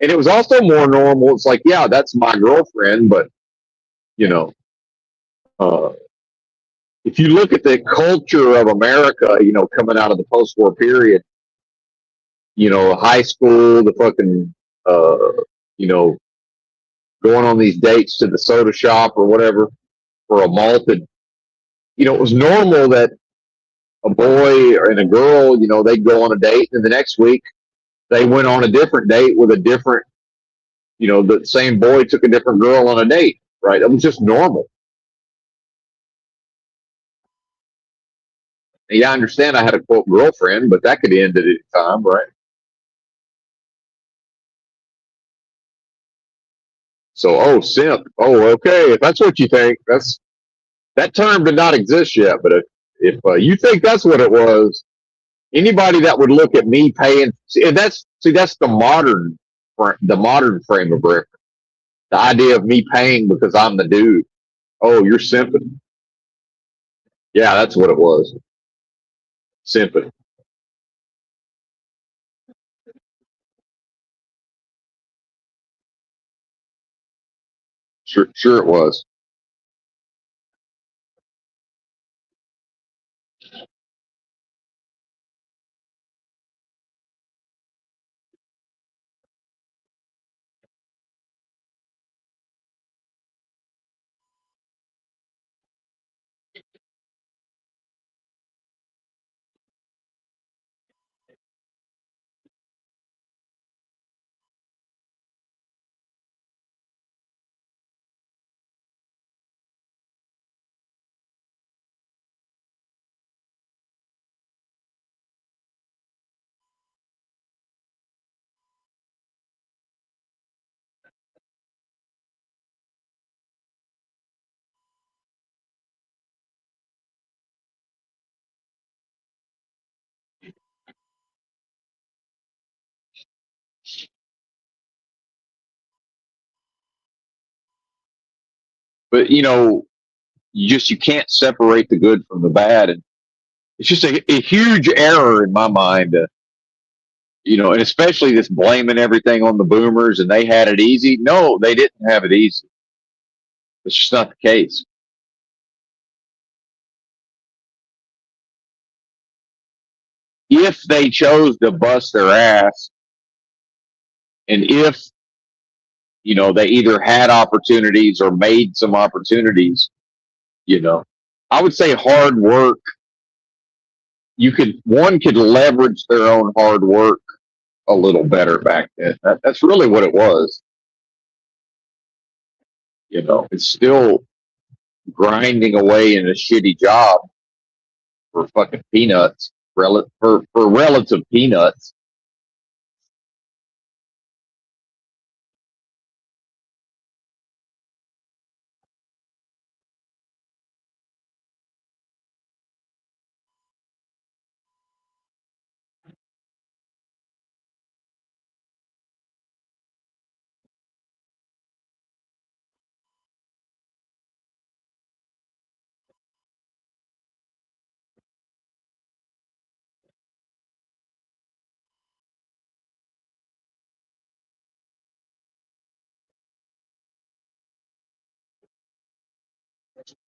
A: And it was also more normal. It's like, yeah, that's my girlfriend, but, you know, uh, if you look at the culture of America, coming out of the post war period, high school, the fucking, you know, going on these dates to the soda shop or whatever for a malted, it was normal that a boy and a girl, they'd go on a date, and the next week they went on a different date with a different, the same boy took a different girl on a date, right? It was just normal. And yeah, I understand I had a quote girlfriend, but that could end at any time, right? So, oh, simp. Oh, okay. If that's what you think, that term did not exist yet. But if you think that's what it was, anybody that would look at me paying, that's the modern frame of reference. The idea of me paying because I'm the dude. Oh, you're simping. Yeah, that's what it was. Simping. Sure, sure it was. But you can't separate the good from the bad, and it's just a huge error in my mind. And especially this blaming everything on the boomers and they had it easy. No, they didn't have it easy. It's just not the case. If they chose to bust their ass, and if they either had opportunities or made some opportunities, I would say hard work. One could leverage their own hard work a little better back then. That's really what it was. It's still grinding away in a shitty job for fucking peanuts, for relative peanuts.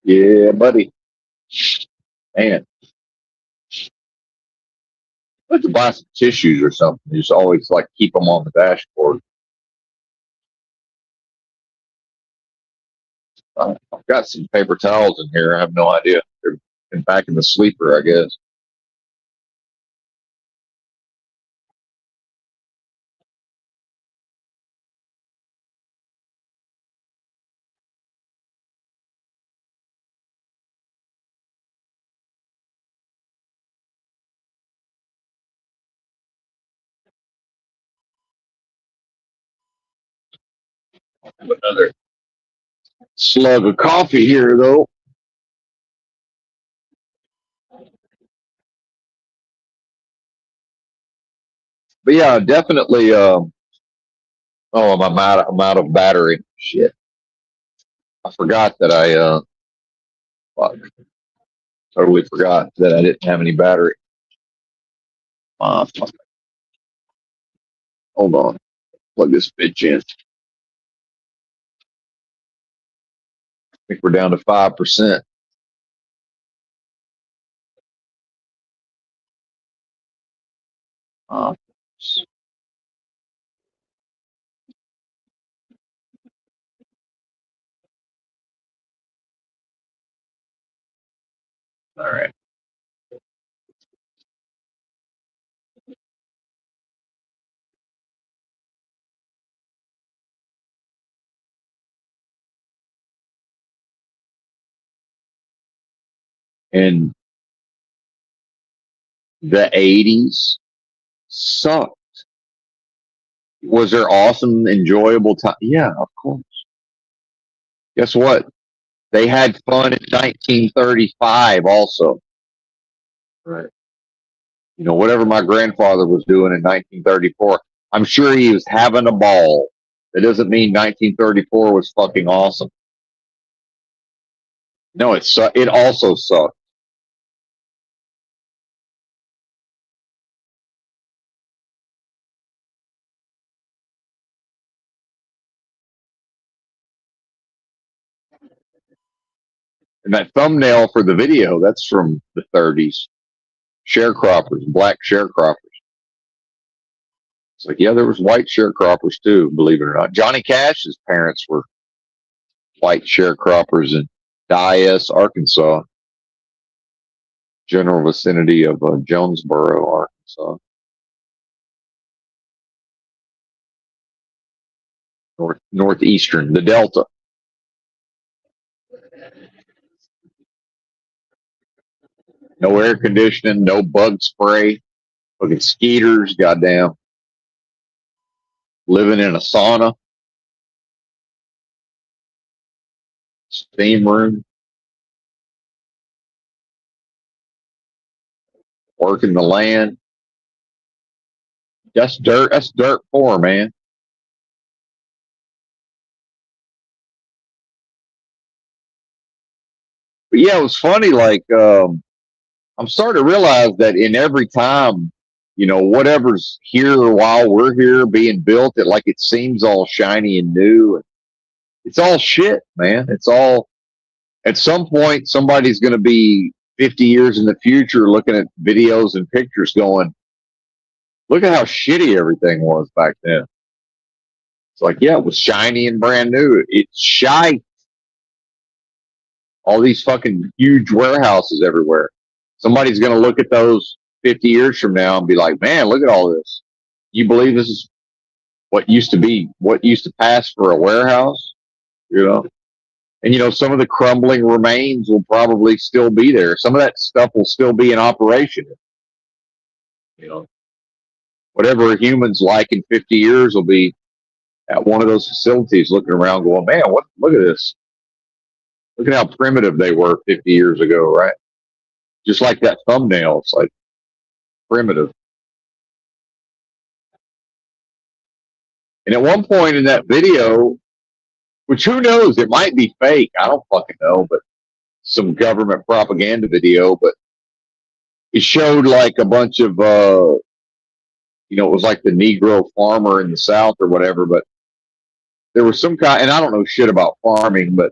A: Yeah, buddy. Man, let's buy some tissues or something. You just always like keep them on the dashboard. I've got some paper towels in here. I have no idea. They're back in the sleeper, I guess. Another slug of coffee here, though. But yeah, definitely. Oh, I'm out of battery. Shit, I forgot that fuck, totally forgot that I didn't have any battery. Fuck. Hold on, plug this bitch in. I think we're down to 5%. Uh, all right, and the '80s sucked. Was there awesome, enjoyable time? Yeah, of course. Guess what? They had fun in 1935 also. Right. Whatever my grandfather was doing in 1934, I'm sure he was having a ball. That doesn't mean 1934 was fucking awesome. No, it also sucked. And that thumbnail for the video, that's from the 30s. Sharecroppers, black sharecroppers. It's like, yeah, there was white sharecroppers too, believe it or not. Johnny Cash's parents were white sharecroppers in Dyess, Arkansas, general vicinity of Jonesboro, Arkansas. Northeastern, the Delta. No air conditioning, no bug spray. Fucking skeeters, goddamn. Living in a sauna, steam room, working the land. That's dirt. That's dirt poor, man. But yeah, it was funny. Like, I'm starting to realize that in every time, whatever's here while we're here being built, it seems all shiny and new. It's all shit, man. It's all, at some point, somebody's going to be 50 years in the future looking at videos and pictures going, look at how shitty everything was back then. It's like, yeah, it was shiny and brand new. It's shy. All these fucking huge warehouses everywhere. Somebody's going to look at those 50 years from now and be like, man, look at all this. You believe this is what used to pass for a warehouse? You know? And, some of the crumbling remains will probably still be there. Some of that stuff will still be in operation. You know, whatever humans like in 50 years will be at one of those facilities looking around going, man, look at this. Look at how primitive they were 50 years ago, right? Just like that thumbnail. It's like primitive. And at one point in that video, which who knows, it might be fake. I don't fucking know, but some government propaganda video, but it showed like a bunch of, it was like the Negro farmer in the South or whatever, but there was some kind, and I don't know shit about farming, but,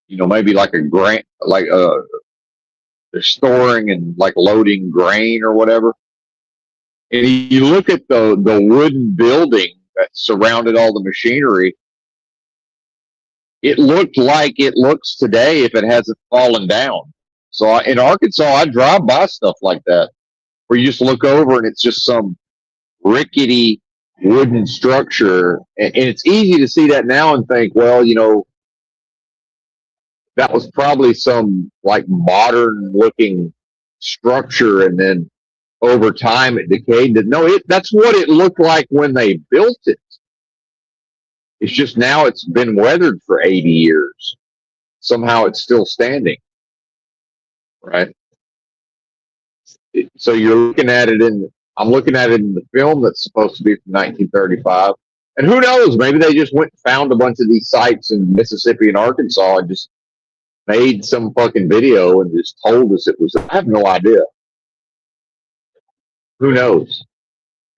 A: maybe like a grain, like, they're storing and like loading grain or whatever. And you look at the wooden building that surrounded all the machinery, it looked like it looks today if it hasn't fallen down. So in Arkansas, I drive by stuff like that where you just look over and it's just some rickety wooden structure. And it's easy to see that now and think, well, that was probably some like modern looking structure. And then over time it decayed. No, that's what it looked like when they built it. It's just now it's been weathered for 80 years. Somehow it's still standing, right? So I'm looking at it in the film that's supposed to be from 1935. And who knows, maybe they just went and found a bunch of these sites in Mississippi and Arkansas and just made some fucking video and just told us it was. I have no idea. Who knows?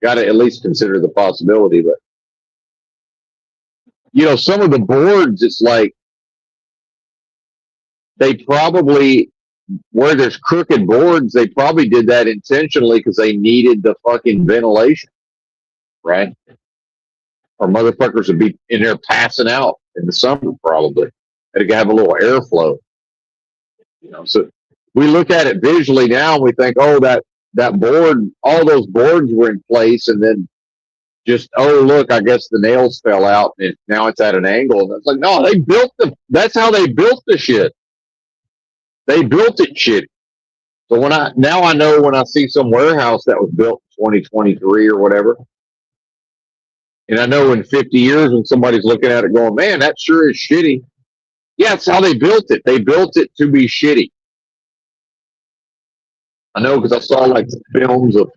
A: Got to at least consider the possibility. But, some of the boards, it's like they probably, where there's crooked boards, they probably did that intentionally because they needed the fucking ventilation, right? Or motherfuckers would be in there passing out in the summer probably. Had to have a little airflow. So we look at it visually now and we think, oh, that board, all those boards were in place, and then just, oh, look, I guess the nails fell out and now it's at an angle. And it's like, no, that's how they built the shit. They built it shitty. So now I know when I see some warehouse that was built in 2023 or whatever, and I know in 50 years when somebody's looking at it going, man, that sure is shitty. Yeah, it's how they built it. They built it to be shitty. I know because I saw like films of,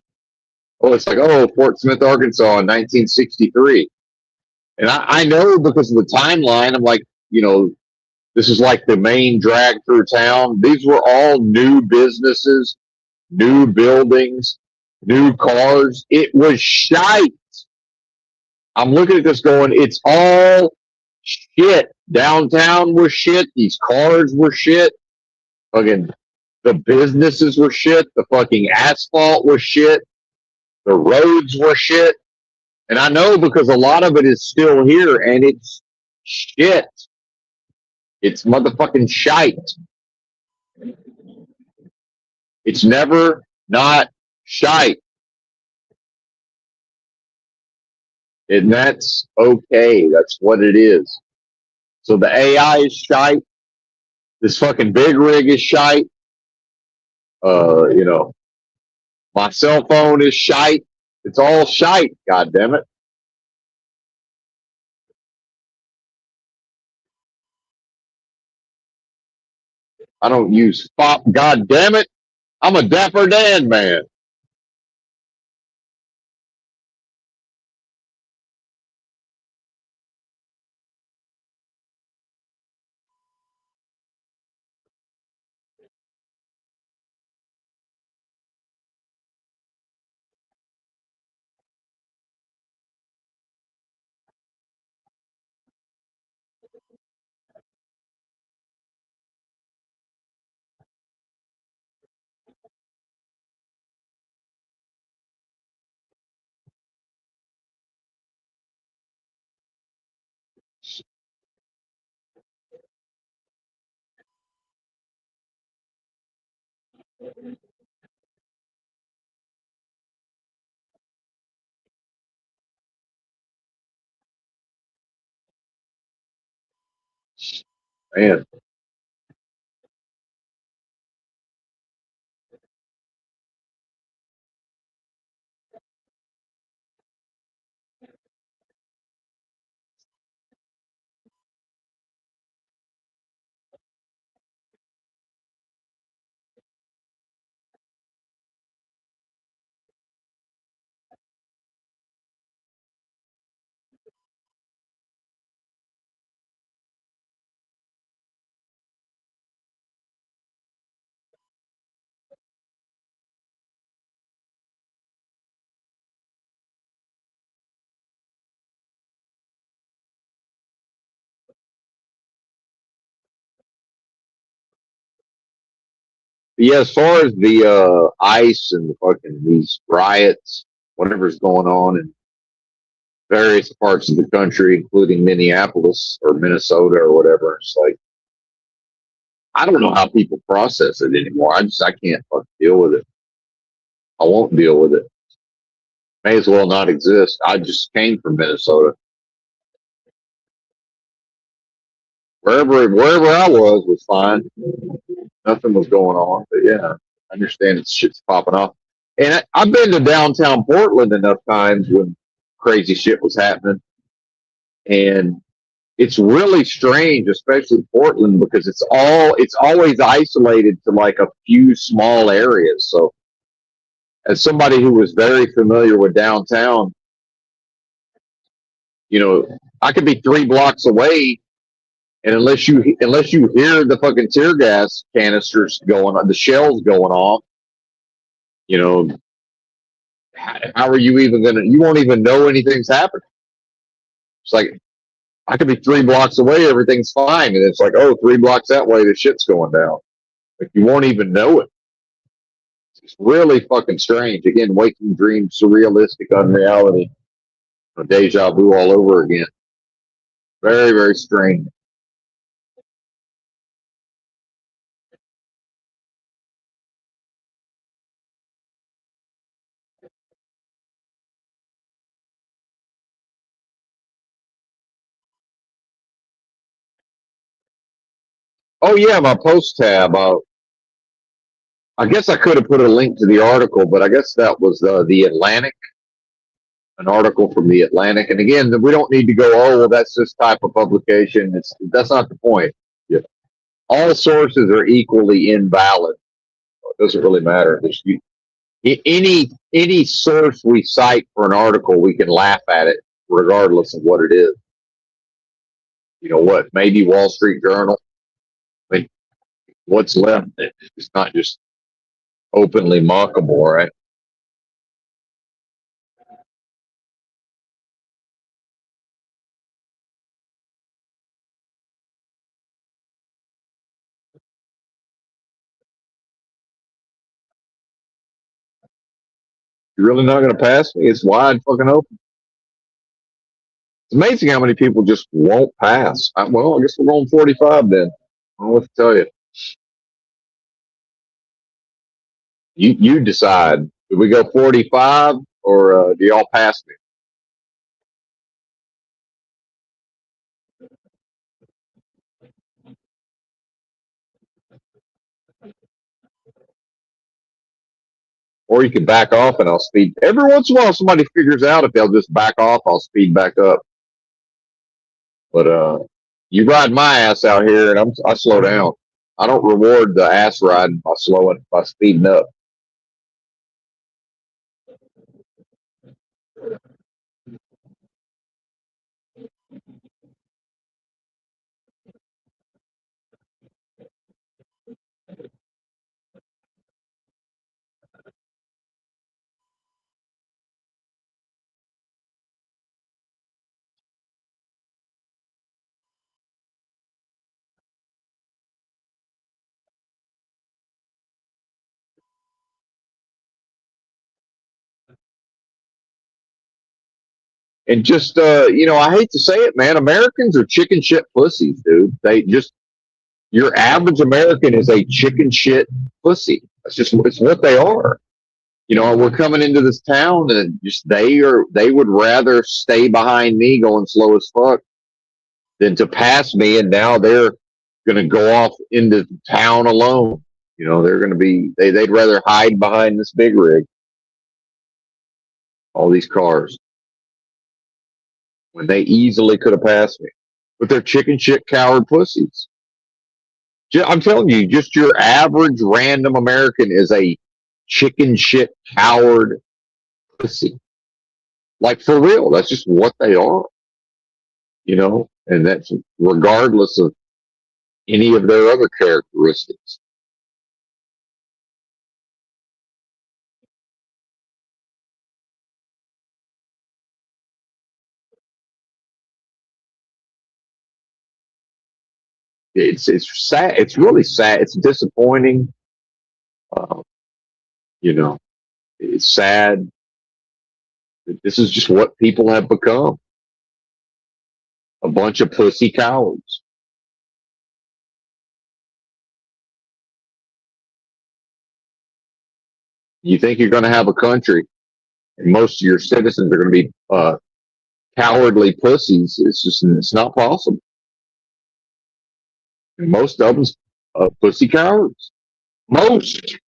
A: it's like, Fort Smith, Arkansas in 1963. And I know because of the timeline, I'm like, this is like the main drag through town. These were all new businesses, new buildings, new cars. It was shite. I'm looking at this going, it's all shit. Downtown was shit. These cars were shit. Fucking the businesses were shit. The fucking asphalt was shit. The roads were shit. And I know because a lot of it is still here and it's shit. It's motherfucking shite. It's never not shite. And that's okay. That's what it is. So the AI is shite. This fucking big rig is shite. My cell phone is shite. It's all shite. God damn it. I don't use FOP. God damn it. I'm a Dapper Dan man. Man. Yeah, as far as the ICE and the fucking these riots, whatever's going on in various parts of the country, including Minneapolis or Minnesota or whatever, it's like I don't know how people process it anymore. I can't fucking deal with it. I won't deal with it. May as well not exist. I just came from Minnesota. Wherever I was fine. Nothing was going on. But yeah, I understand it's shit's popping off. And I've been to downtown Portland enough times when crazy shit was happening, and it's really strange, especially Portland, because it's always isolated to like a few small areas. So, as somebody who was very familiar with downtown, you know, I could be 3 blocks away, and unless you hear the fucking tear gas canisters going on, the shells going off, you know, how are you even gonna? You won't even know anything's happening. It's like I could be 3 blocks away, everything's fine, and it's like, oh, 3 blocks that way, the shit's going down. Like you won't even know it. It's really fucking strange. Again, waking dream, surrealistic, unreality, deja vu all over again. Very, very strange. Oh yeah, my post tab. I guess I could have put a link to the article, but I guess that was the Atlantic, an article from the Atlantic. And again, we don't need to go, oh, well, that's this type of publication. That's not the point. Yeah. All sources are equally invalid. It doesn't really matter. Any source we cite for an article, we can laugh at it regardless of what it is. You know what? Maybe Wall Street Journal. I mean, what's left? It's not just openly mockable, right? You're really not going to pass me? It's wide fucking open. It's amazing how many people just won't pass. Well, I guess we're going 45 then. I don't know what to tell you. You decide. Do we go 45 or do y'all pass me? Or you can back off and I'll speed. Every once in a while, somebody figures out if they'll just back off, I'll speed back up. But you ride my ass out here, and I slow down. I don't reward the ass riding by slowing by speeding up. And just I hate to say it, man. Americans are chicken shit pussies, dude. They just your average American is a chicken shit pussy. It's what they are. We're coming into this town and just they would rather stay behind me going slow as fuck than to pass me, and now going to go off into town alone. You know, they're going to be, they'd rather hide behind this big rig, all these cars, when they easily could have passed me. But they're chicken shit coward pussies. I'm telling you, just your average random American is a chicken shit coward pussy. Like, for real, that's just what they are. You know, and that's regardless of any of their other characteristics. It's sad. It's really sad. It's disappointing. Uh, you know, it's sad. This is just what people have become. A bunch of pussy cowards. You think you're going to have a country and most of your citizens are going to be cowardly pussies? It's not possible. And most of them pussy cowards. Most.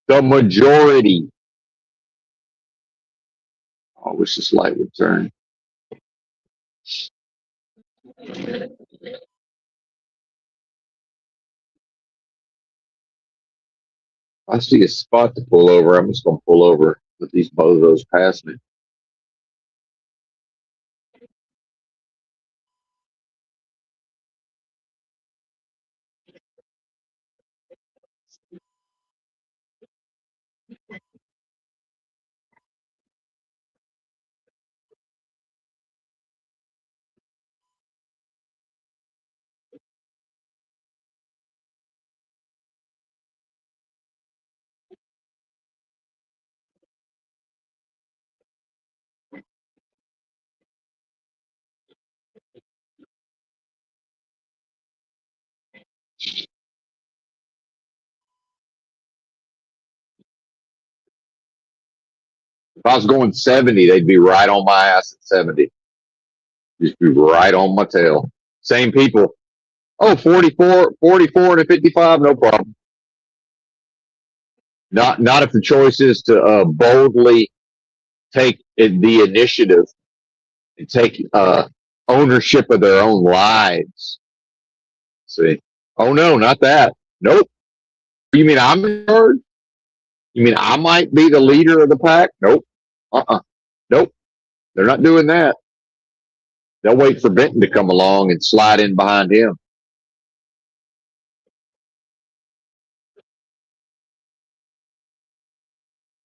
A: The majority. I wish this light would turn. I see a spot to pull over. I'm just going to pull over with these bozos past me. If I was going 70, they'd be right on my ass at 70. Just be right on my tail. Same people. Oh, 44 to 55, no problem. Not if the choice is to boldly take the initiative and take ownership of their own lives. See? Oh no, not that. Nope. You mean I'm in charge? You mean I might be the leader of the pack? Nope. Nope. They're not doing that. They'll wait for Benton to come along and slide in behind him.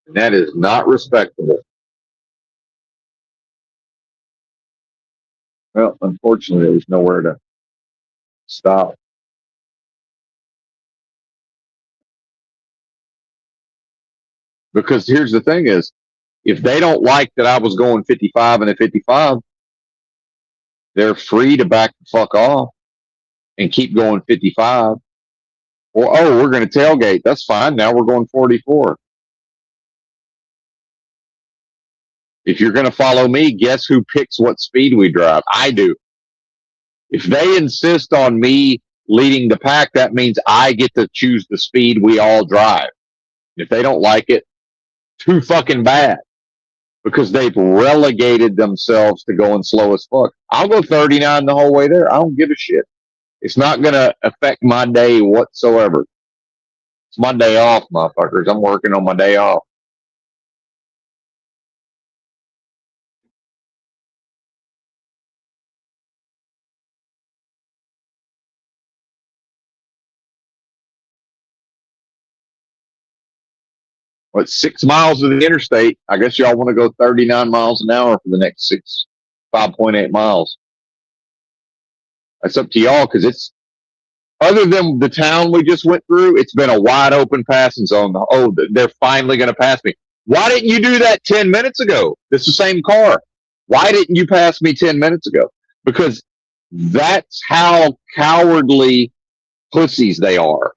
A: And that is not respectable. Well, unfortunately, there was nowhere to stop. Because here's the thing is, if they don't like that I was going 55 and at 55, they're free to back the fuck off and keep going 55. Or, oh, we're going to tailgate. That's fine. Now we're going 44. If you're going to follow me, guess who picks what speed we drive? I do. If they insist on me leading the pack, that means I get to choose the speed we all drive. If they don't like it, too fucking bad. Because they've relegated themselves to going slow as fuck. I'll go 39 the whole way there. I don't give a shit. It's not going to affect my day whatsoever. It's my day off, motherfuckers. I'm working on my day off. Well, it's 6 miles of the interstate. I guess y'all want to go 39 miles an hour for the next 5.8 miles. That's up to y'all because it's, other than the town we just went through, it's been a wide open passing zone. Oh, they're finally going to pass me. Why didn't you do that 10 minutes ago? It's the same car. Why didn't you pass me 10 minutes ago? Because that's how cowardly pussies they are.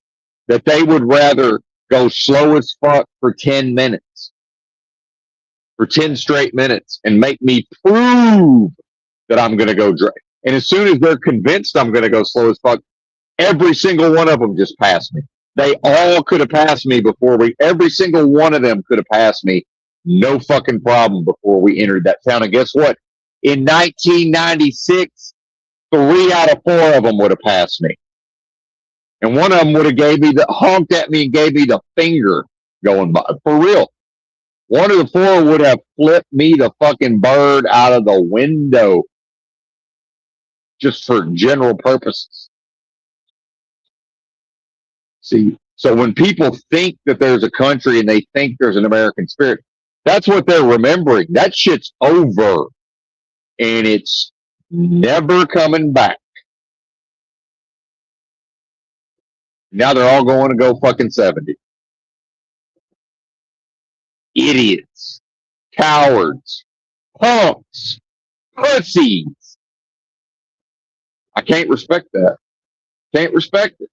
A: That they would rather go slow as fuck for 10 minutes, for 10 straight minutes, and make me prove that I'm going to go drive. And as soon as they're convinced I'm going to go slow as fuck, every single one of them just passed me. They all could have passed me before every single one of them could have passed me. No fucking problem before we entered that town. And guess what? In 1996, 3 out of 4 of them would have passed me. And one of them would have honked at me and gave me the finger going by. For real. One of the 4 would have flipped me the fucking bird out of the window just for general purposes. See, so when people think that there's a country and they think there's an American spirit, that's what they're remembering. That shit's over. And it's never coming back. Now they're all going to go fucking 70. Idiots. Cowards. Punks. Pussies. I can't respect that. Can't respect it.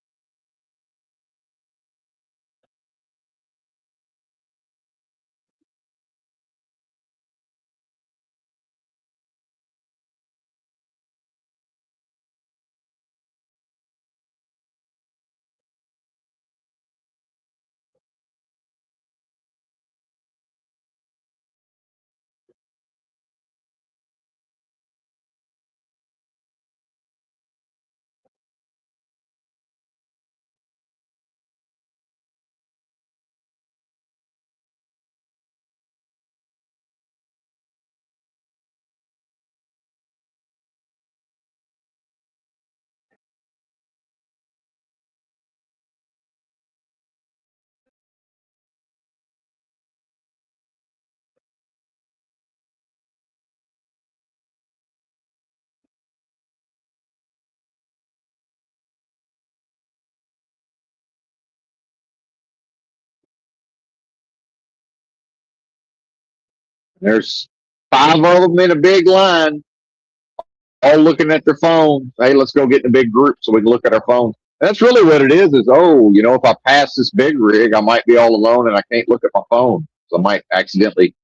A: There's 5 of them in a big line, all looking at their phone. Hey, let's go get in a big group so we can look at our phone. That's really what it is, if I pass this big rig, I might be all alone and I can't look at my phone. So I might accidentally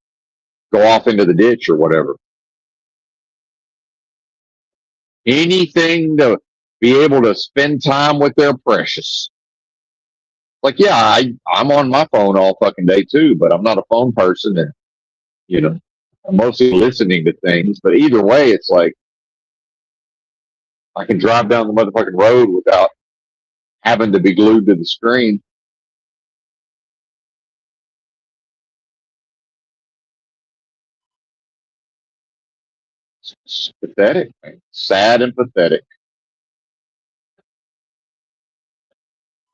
A: go off into the ditch or whatever. Anything to be able to spend time with their precious. Like, yeah, I'm on my phone all fucking day too, but I'm not a phone person, and I'm mostly listening to things. But either way, it's like I can drive down the motherfucking road without having to be glued to the screen. It's pathetic, man. Sad and pathetic.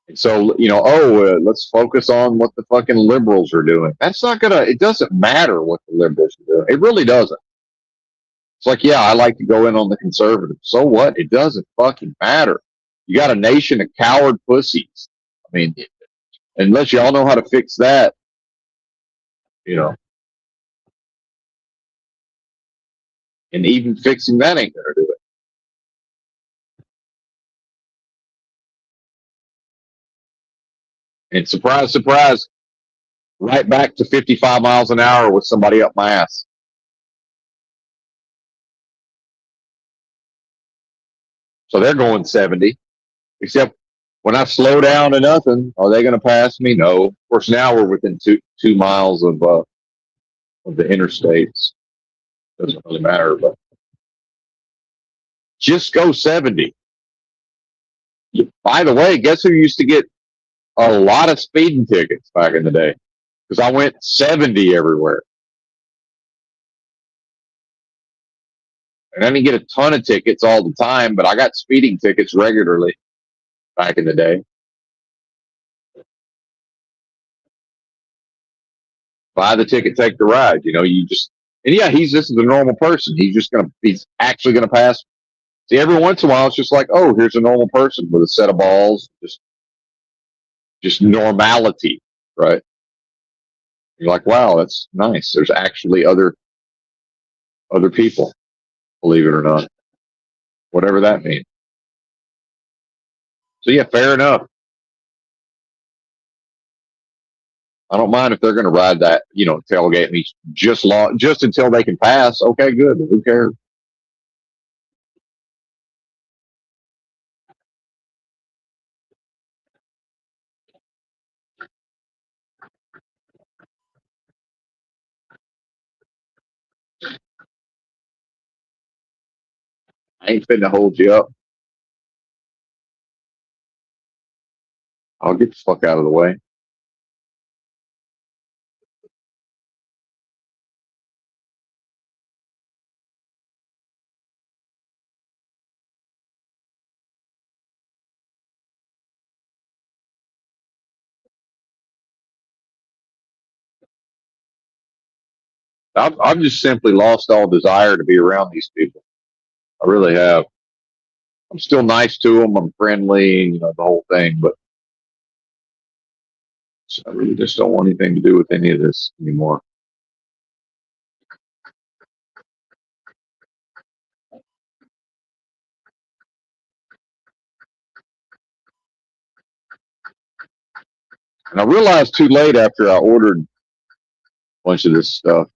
A: And so, let's focus on what the fucking liberals are doing. It doesn't matter what the liberals are doing. It really doesn't. It's like, yeah, I like to go in on the conservatives. So what? It doesn't fucking matter. You got a nation of coward pussies. I mean, unless y'all know how to fix that, and even fixing that ain't going to do it. And surprise, surprise, right back to 55 miles an hour with somebody up my ass. So they're going 70. Except when I slow down to nothing, are they going to pass me? No. Of course, now we're within 2 miles of the interstates. Doesn't really matter, but just go 70. By the way, guess who used to get a lot of speeding tickets back in the day? Because I went 70 everywhere. And I didn't get a ton of tickets all the time, but I got speeding tickets regularly back in the day. Buy the ticket, take the ride. And yeah, this is a normal person. He's actually gonna pass. See, every once in a while, it's just like, oh, here's a normal person with a set of balls, just normality, right? You're like, wow, that's nice. There's actually other people, believe it or not, whatever that means. So yeah, fair enough. I don't mind if they're going to ride that, tailgate me just until they can pass. Okay, good. Who cares? I ain't finna hold you up. I'll get the fuck out of the way. I've just simply lost all desire to be around these people. I really have. I'm still nice to them. I'm friendly, the whole thing, but I really just don't want anything to do with any of this anymore. And I realized too late after I ordered a bunch of this stuff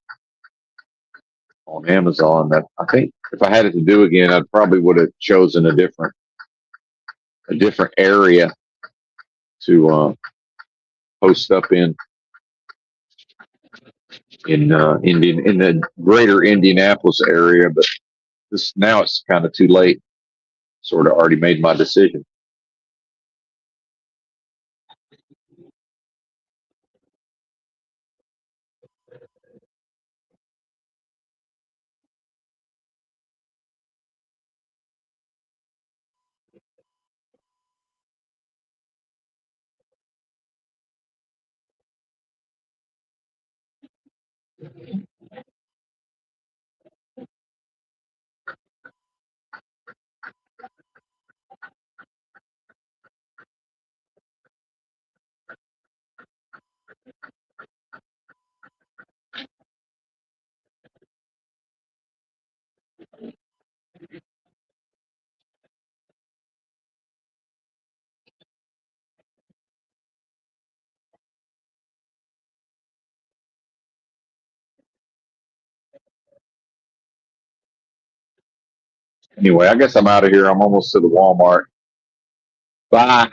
A: on Amazon that I think if I had it to do again, I probably would have chosen a different area to post up in the greater Indianapolis area. But this now it's kind of too late. Sort of already made my decision. Anyway, I guess I'm out of here. I'm almost to the Walmart. Bye.